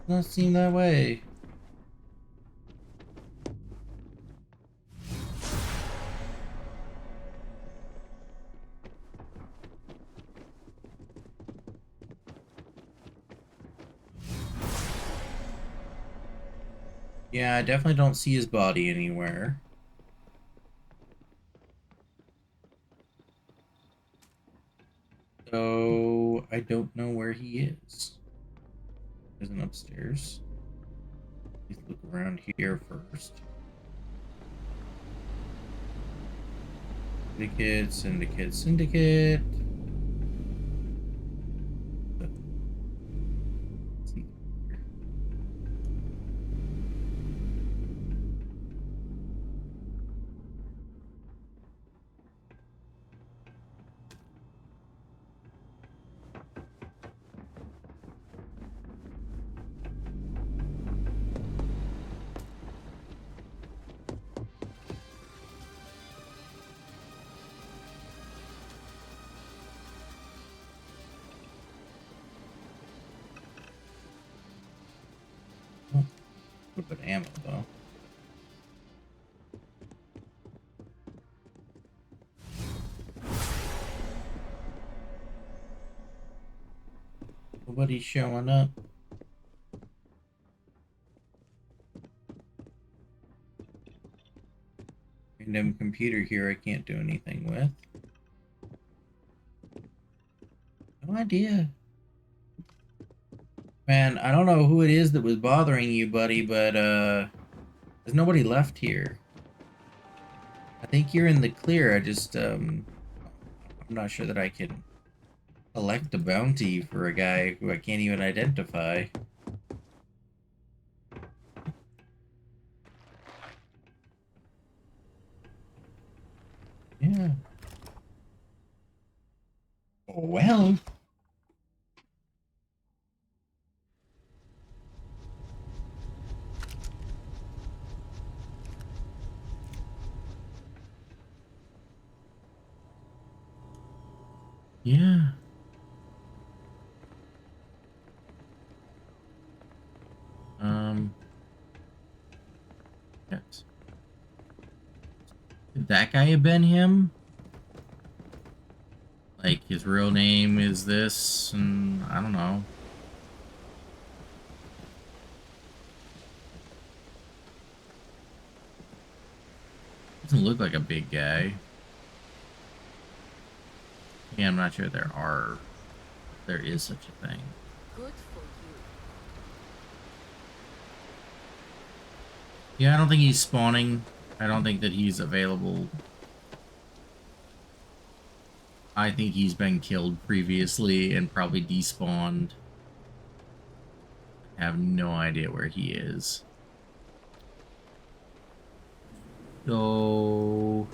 Speaker 1: Doesn't seem that way. Yeah, I definitely don't see his body anywhere. So, I don't know where he is. Isn't upstairs. Let's look around here first. Syndicate, syndicate, syndicate. A little bit of ammo though. Nobody's showing up. Random computer here I can't do anything with. No idea. Man, I don't know who it is that was bothering you, buddy, but there's nobody left here. I think you're in the clear. I just I'm not sure that I can collect a bounty for a guy who I can't even identify. Yeah. Oh, well. Yeah. Yes. Could that guy have been him? Like, his real name is this, and I don't know. Doesn't look like a big guy. Yeah, I'm not sure there is such a thing.
Speaker 21: Good for you.
Speaker 1: Yeah, I don't think he's spawning. I don't think that he's available. I think he's been killed previously and probably despawned. I have no idea where he is. So...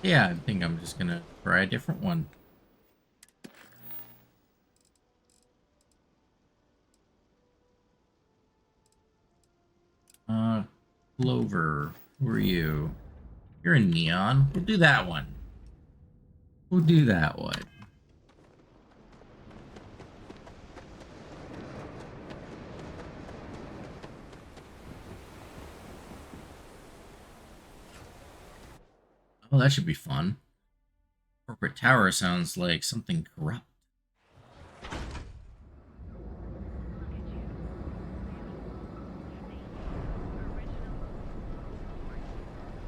Speaker 1: yeah, I think I'm just gonna try a different one. Clover, who are you? You're a neon. We'll do that one. We'll do that one. Oh, that should be fun. Corporate tower sounds like something corrupt.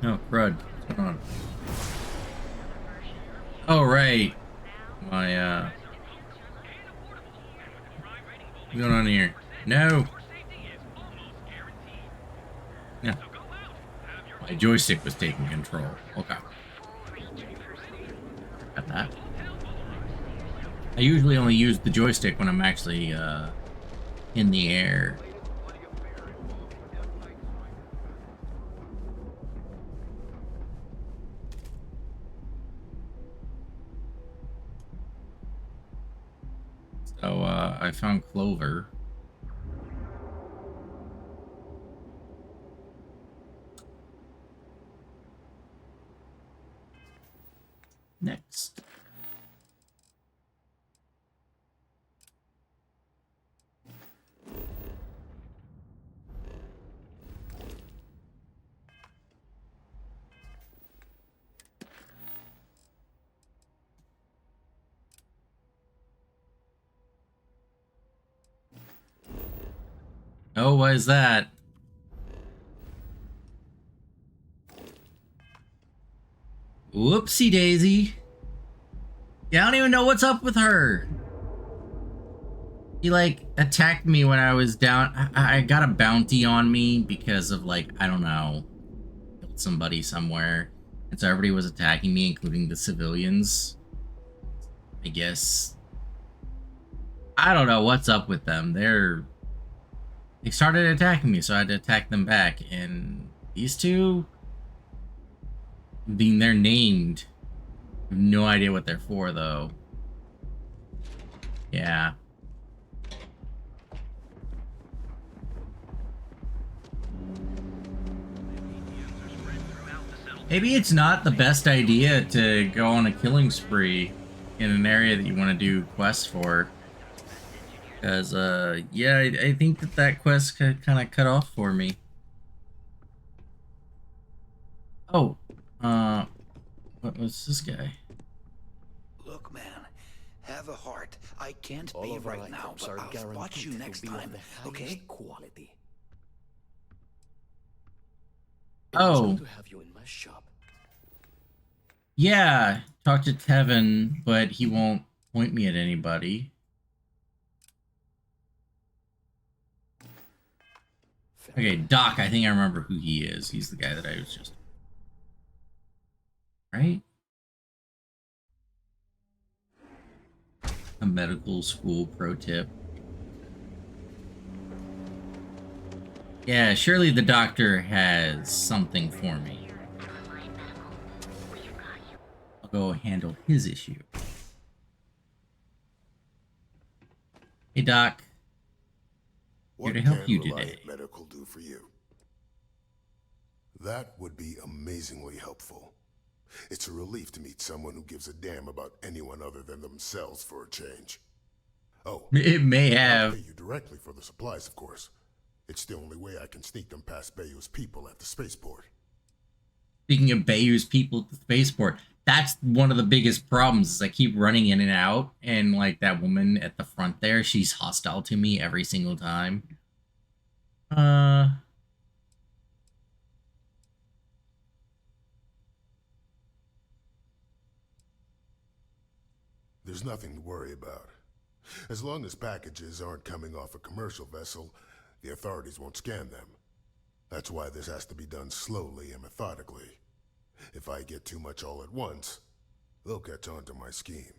Speaker 1: Oh, crud. What's going on? Oh, right. My, what's going on here? No! Yeah. My joystick was taking control. Okay. Got that. I usually only use the joystick when I'm actually, in the air. So, I found Clover. Next. Oh, why is that? Whoopsie daisy. Yeah, I don't even know what's up with her. He like attacked me when I was down. I got a bounty on me because of like, I don't know, killed somebody somewhere. And so everybody was attacking me, including the civilians. I guess. I don't know what's up with them. They started attacking me, so I had to attack them back. And these two, being they're named, I have no idea what they're for though. Yeah. Maybe it's not the best idea to go on a killing spree in an area that you want to do quests for. Because, yeah, I think that quest kind of cut off for me. Oh, what was this guy?
Speaker 13: Look, man, have a heart. I can't
Speaker 23: All
Speaker 13: pay
Speaker 23: of our
Speaker 13: right now,
Speaker 23: items
Speaker 13: but
Speaker 23: are
Speaker 13: I'll spot
Speaker 23: guaranteed
Speaker 13: you
Speaker 23: to
Speaker 13: next
Speaker 23: be of
Speaker 13: time,
Speaker 23: the
Speaker 13: okay?
Speaker 23: highest quality. It was
Speaker 1: Oh.
Speaker 23: good to have you in my shop.
Speaker 1: Yeah, talk to Tevin, but he won't point me at anybody. Okay, Doc, I think I remember who he is. He's the guy that I was just... Right? A medical school pro tip. Yeah, surely the doctor has something for me. I'll go handle his issue. Hey, Doc. Here to help you today.
Speaker 4: Medical do for you? That would be amazingly helpful. It's a relief to meet someone who gives a damn about anyone other than themselves for a change. Oh,
Speaker 1: it may have.
Speaker 4: I'll pay you directly for the supplies, of course. It's the only way I can sneak them past Bayou's people at the spaceport.
Speaker 1: Speaking of Bayou's people at the spaceport, that's one of the biggest problems is I keep running in and out, and like that woman at the front there, she's hostile to me every single time.
Speaker 4: There's nothing to worry about. As long as packages aren't coming off a commercial vessel, the authorities won't scan them. That's why this has to be done slowly and methodically. If I get too much all at once, they'll catch on to my scheme.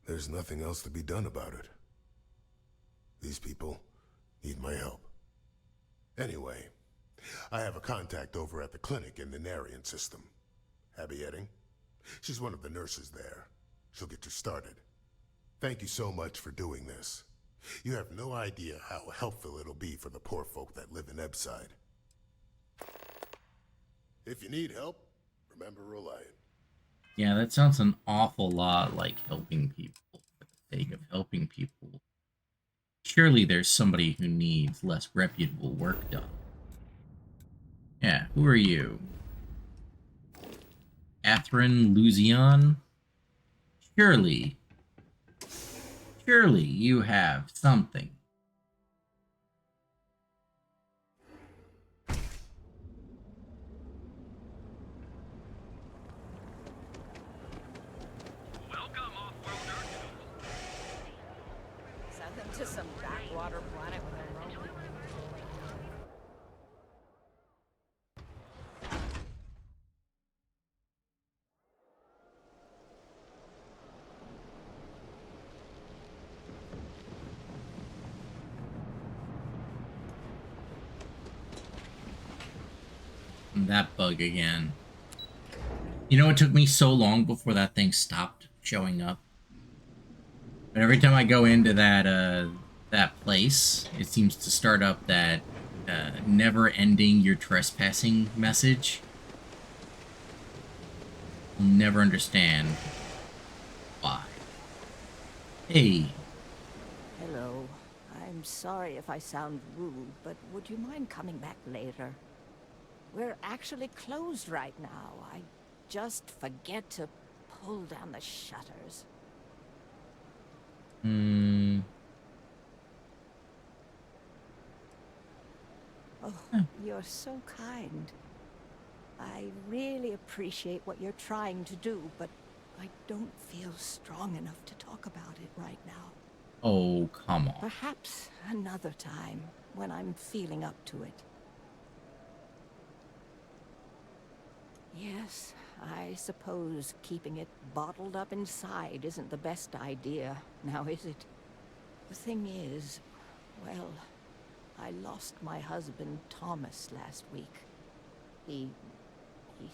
Speaker 4: There's nothing else to be done about it. These people need my help. Anyway, I have a contact over at the clinic in the Narian system. Abby Edding. She's one of the nurses there. She'll get you started. Thank you so much for doing this. You have no idea how helpful it'll be for the poor folk that live in Ebside. If you need help, remember Reliant.
Speaker 1: Yeah, that sounds an awful lot like helping people for the sake of helping people. Surely there's somebody who needs less reputable work done. Yeah, who are you? Catherine Luzion? Surely you have something.
Speaker 21: Send them to some backwater planet with their own.
Speaker 1: That bug again. You know, it took me so long before that thing stopped showing up. But every time I go into that place, it seems to start up that never-ending "you're trespassing" message. I'll never understand why. Hey.
Speaker 12: Hello. I'm sorry if I sound rude, but would you mind coming back later? We're actually closed right now. I just forget to pull down the shutters. Oh, you're so kind. I really appreciate what you're trying to do, but I don't feel strong enough to talk about it right now.
Speaker 1: Oh, come on.
Speaker 12: Perhaps another time, when I'm feeling up to it. Yes, I suppose keeping it bottled up inside isn't the best idea, now is it? The thing is, well, I lost my husband Thomas last week. He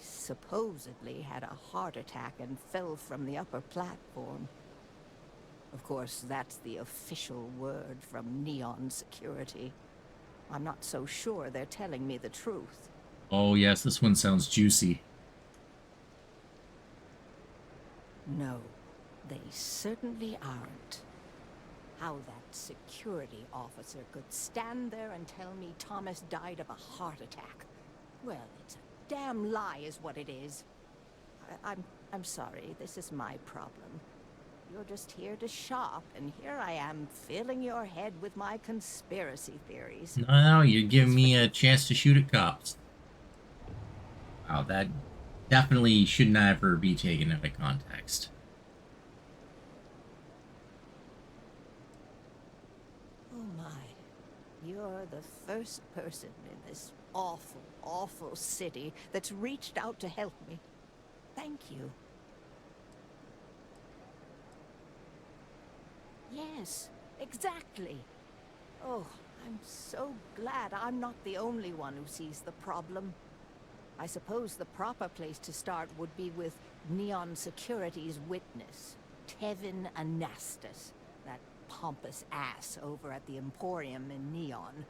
Speaker 12: supposedly had a heart attack and fell from the upper platform. Of course, that's the official word from Neon Security. I'm not so sure they're telling me the truth.
Speaker 1: Oh, yes, this one sounds juicy.
Speaker 12: No, they certainly aren't. How that security officer could stand there and tell me Thomas died of a heart attack. Well, it's a damn lie is what it is. I'm sorry, this is my problem. You're just here to shop, and here I am filling your head with my conspiracy theories.
Speaker 1: No, you're giving me a chance to shoot at cops. Wow, that definitely should never be taken out of context.
Speaker 12: Oh my, you're the first person in this awful, awful city that's reached out to help me. Thank you. Yes, exactly. Oh, I'm so glad I'm not the only one who sees the problem. I suppose the proper place to start would be with Neon Security's witness, Tevin Anastas, that pompous ass over at the Emporium in Neon.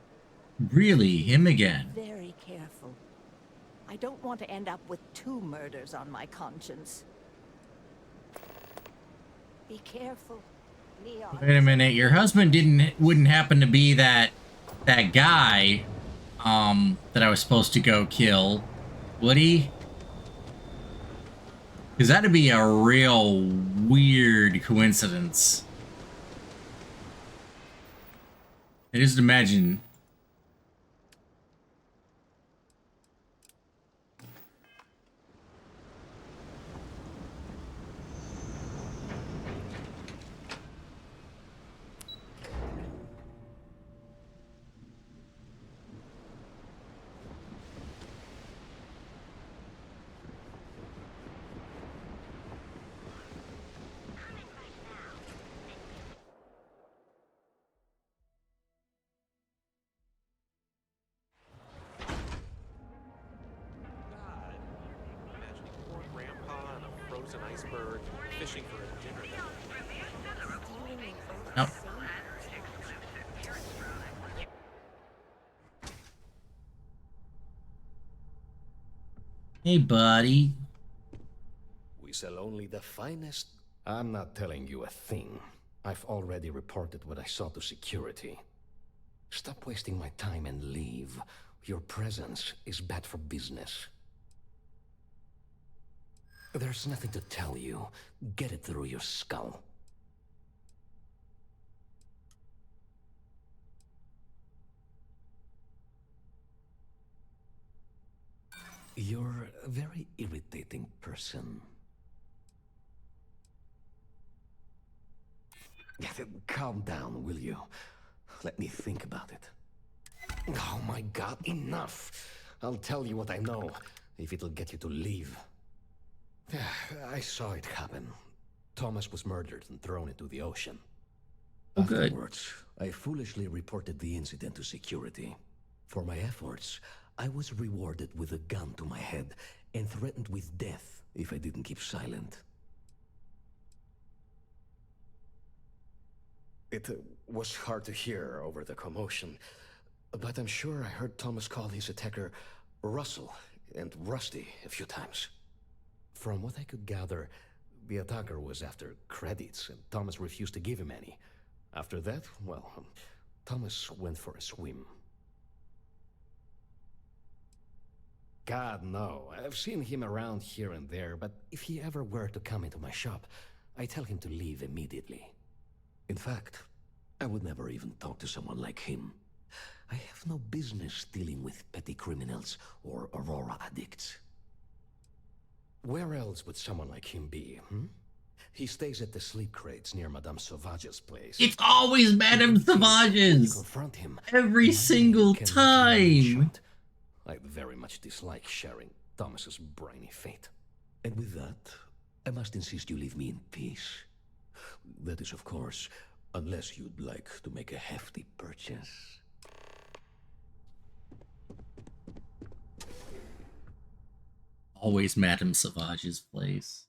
Speaker 1: Really? Him again?
Speaker 12: Very careful. I don't want to end up with 2 murders on my conscience. Be careful, Leon.
Speaker 1: Wait a minute, your husband wouldn't happen to be that guy that I was supposed to go kill, would he? Because that'd be a real weird coincidence. I just imagine.
Speaker 14: An iceberg, fishing for a dinner that
Speaker 1: Nope. Hey, buddy.
Speaker 23: We sell only the finest. I'm not telling you a thing. I've already reported what I saw to security. Stop wasting my time and leave. Your presence is bad for business. There's nothing to tell you. Get it through your skull. You're a very irritating person. Calm down, will you? Let me think about it. Oh my God, enough! I'll tell you what I know, if it'll get you to leave. I saw it happen. Thomas was murdered and thrown into the ocean.
Speaker 1: Oh, good.
Speaker 23: Afterwards, I foolishly reported the incident to security. For my efforts, I was rewarded with a gun to my head and threatened with death if I didn't keep silent. It was hard to hear over the commotion, but I'm sure I heard Thomas call his attacker Russell and Rusty a few times. From what I could gather, the attacker was after credits, and Thomas refused to give him any. After that, well, Thomas went for a swim. God, no. I've seen him around here and there, but if he ever were to come into my shop, I tell him to leave immediately. In fact, I would never even talk to someone like him. I have no business dealing with petty criminals or Aurora addicts. Where else would someone like him be, hmm? He stays at the sleep crates near Madame Sauvage's place.
Speaker 1: It's always Madame
Speaker 23: When you
Speaker 1: Sauvage's.
Speaker 23: confront him,
Speaker 1: Every
Speaker 23: my
Speaker 1: single
Speaker 23: name cannot be
Speaker 1: time.
Speaker 23: mentioned. I very much dislike sharing Thomas's briny fate. And with that, I must insist you leave me in peace. That is, of course, unless you'd like to make a hefty purchase.
Speaker 1: Always Madame Sauvage's place.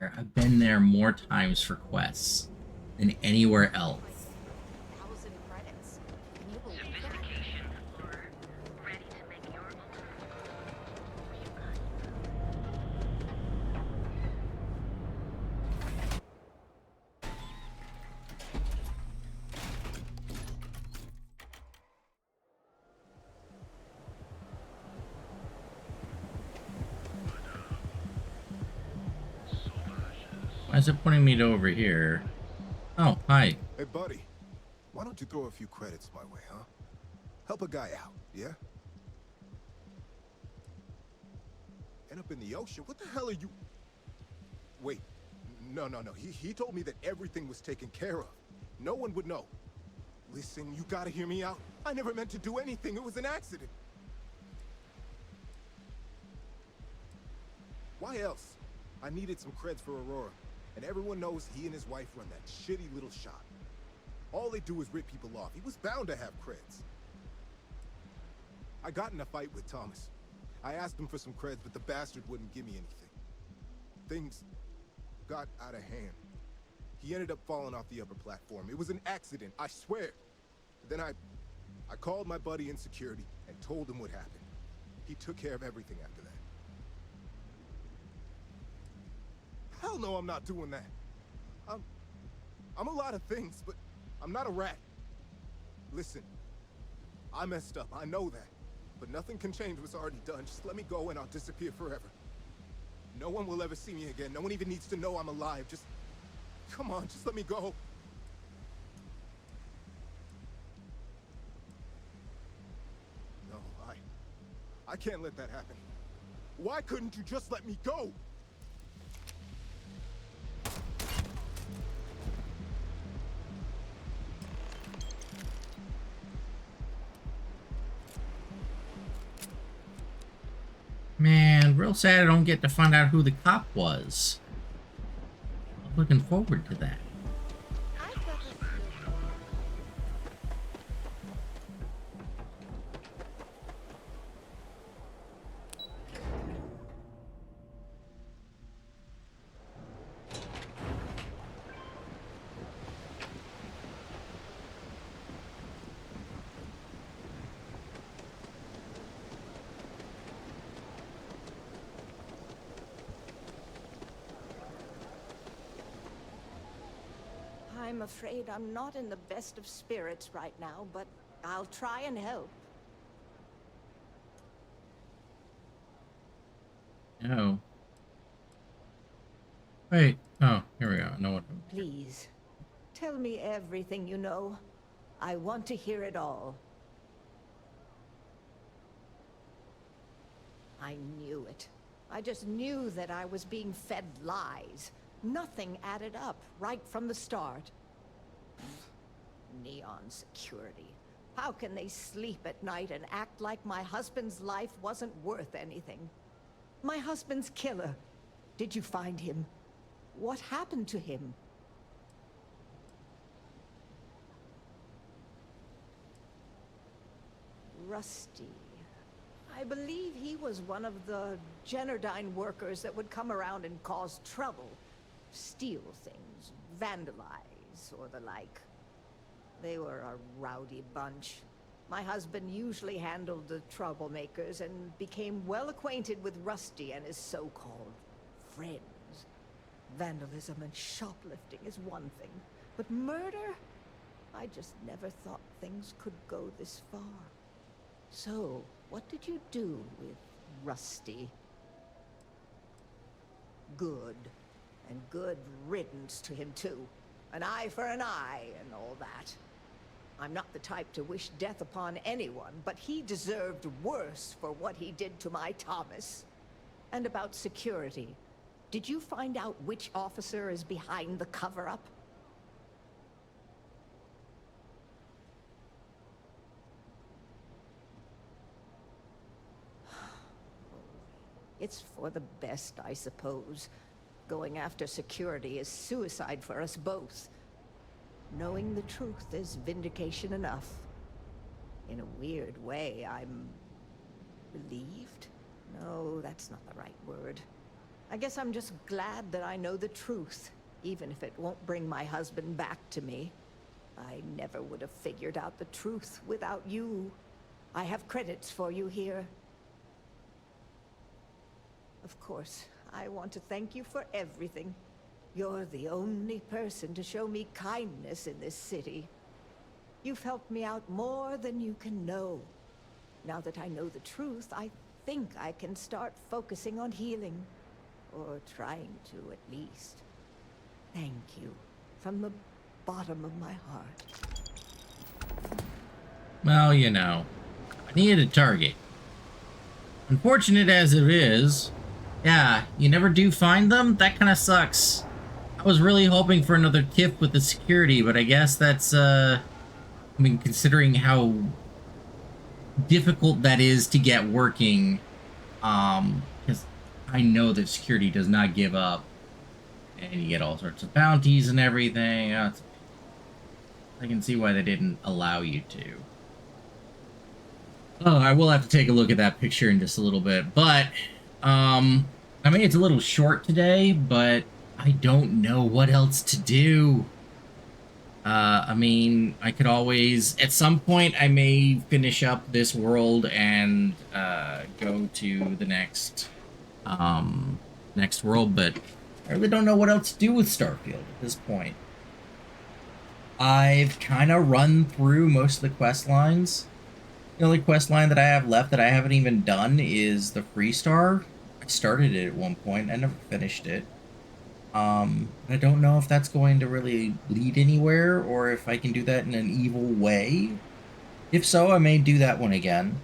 Speaker 1: I've been there more times for quests than anywhere else. Why is it pointing me to over here? Oh, hi.
Speaker 15: Hey, buddy. Why don't you throw a few credits my way, huh? Help a guy out, yeah? End up in the ocean? What the hell are you... Wait. No. He told me that everything was taken care of. No one would know. Listen, you gotta hear me out. I never meant to do anything. It was an accident. Why else? I needed some creds for Aurora. And everyone knows he and his wife run that shitty little shop. All they do is rip people off. He was bound to have creds. I got in a fight with Thomas. I asked him for some creds, but the bastard wouldn't give me anything. Things got out of hand. He ended up falling off the upper platform. It was an accident, I swear. Then I called my buddy in security and told him what happened. He took care of everything after that. Hell no, I'm not doing that. I'm a lot of things, but I'm not a rat. Listen, I messed up, I know that. But nothing can change what's already done. Just let me go and I'll disappear forever. No one will ever see me again. No one even needs to know I'm alive. Just, come on, just let me go. No, I can't let that happen. Why couldn't you just let me go?
Speaker 1: Man, real sad I don't get to find out who the cop was. I'm looking forward to that.
Speaker 12: I'm afraid I'm not in the best of spirits right now, but I'll try and help.
Speaker 1: No. Wait. Oh, here we go. I know what.
Speaker 12: Please, tell me everything you know. I want to hear it all. I knew it. I just knew that I was being fed lies. Nothing added up right from the start. Neon security. How can they sleep at night and act like my husband's life wasn't worth anything? My husband's killer. Did you find him? What happened to him? Rusty. I believe he was one of the Generdyne workers that would come around and cause trouble. Steal things, vandalize, or the like. They were a rowdy bunch. My husband usually handled the troublemakers and became well acquainted with Rusty and his so-called friends. Vandalism and shoplifting is one thing, but murder? I just never thought things could go this far. So, what did you do with Rusty? Good. And good riddance to him, too. An eye for an eye and all that. I'm not the type to wish death upon anyone, but he deserved worse for what he did to my Thomas. And about security. Did you find out which officer is behind the cover-up? It's for the best, I suppose. Going after security is suicide for us both. Knowing the truth is vindication enough. In a weird way, I'm relieved? No, that's not the right word. I guess I'm just glad that I know the truth, even if it won't bring my husband back to me. I never would have figured out the truth without you. I have credits for you here. Of course, I want to thank you for everything. You're the only person to show me kindness in this city. You've helped me out more than you can know. Now that I know the truth, I think I can start focusing on healing. Or trying to, at least. Thank you. From the bottom of my heart.
Speaker 1: Well, you know, I needed a target. Unfortunate as it is, yeah, you never do find them? That kind of sucks. I was really hoping for another tip with the security, but I guess that's, I mean, considering how difficult that is to get working, because I know that security does not give up, and you get all sorts of bounties and everything. I can see why they didn't allow you to. Oh, I will have to take a look at that picture in just a little bit, but, I mean, it's a little short today, but I don't know what else to do. I mean, I could always, at some point, I may finish up this world and, go to the next world, but I really don't know what else to do with Starfield at this point. I've kind of run through most of the quest lines. The only quest line that I have left that I haven't even done is the Freestar. I started it at one point. I never finished it. I don't know if that's going to really lead anywhere or if I can do that in an evil way. If so, I may do that one again.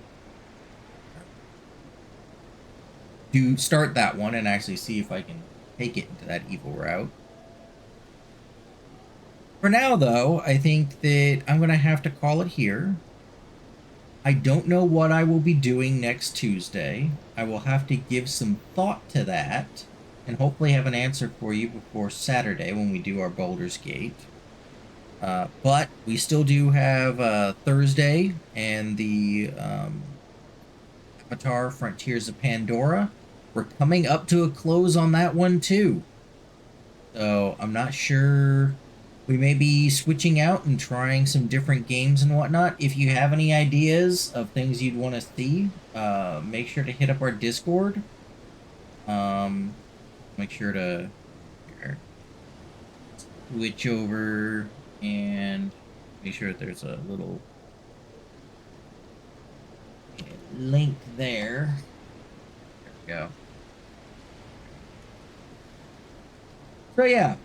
Speaker 1: To start that one and actually see if I can take it into that evil route. For now, though, I think that I'm going to have to call it here. I don't know what I will be doing next Tuesday. I will have to give some thought to that and hopefully have an answer for you before Saturday when we do our Baldur's Gate. But we still do have Thursday and the Avatar Frontiers of Pandora. We're coming up to a close on that one too. So I'm not sure. We may be switching out and trying some different games and whatnot. If you have any ideas of things you'd want to see, make sure to hit up our Discord. Make sure to switch over and make sure that there's a little link there. There we go. So yeah.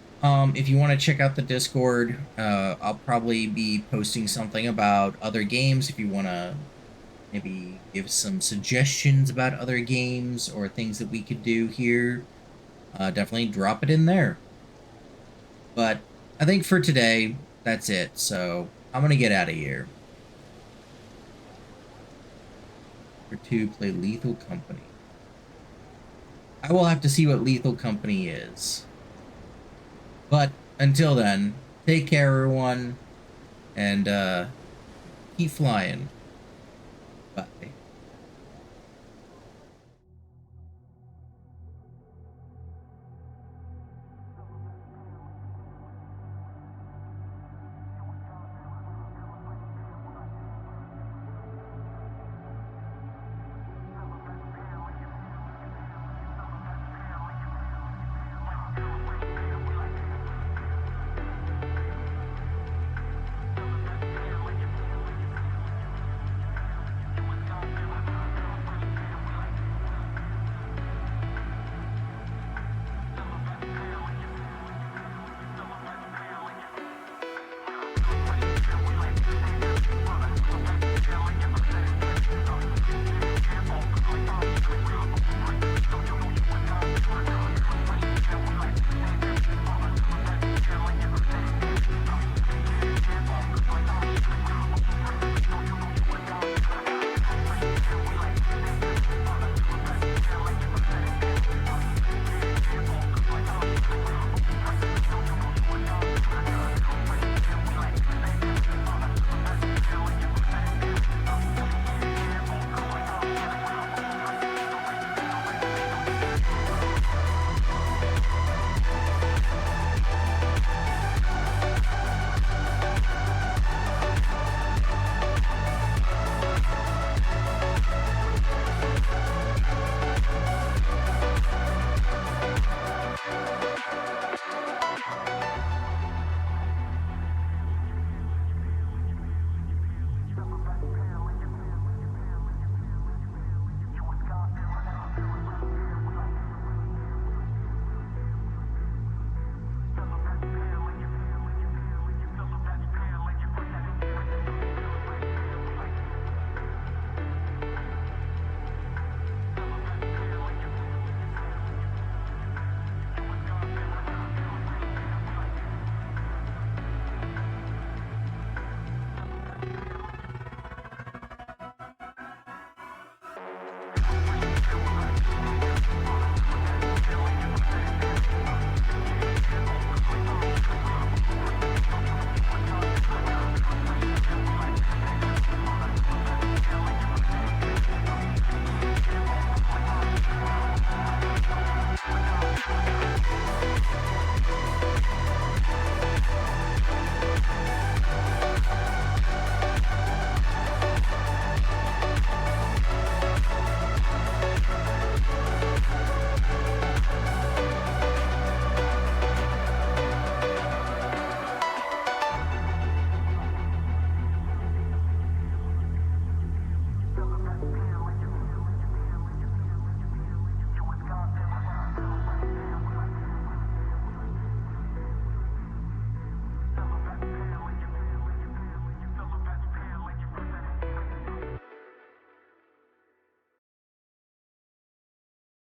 Speaker 1: If you want to check out the Discord, I'll probably be posting something about other games. If you want to maybe give some suggestions about other games or things that we could do here, definitely drop it in there. But I think for today, that's it. So I'm going to get out of here. Number 2, play Lethal Company. I will have to see what Lethal Company is. But until then, take care, everyone, and keep flying. Bye.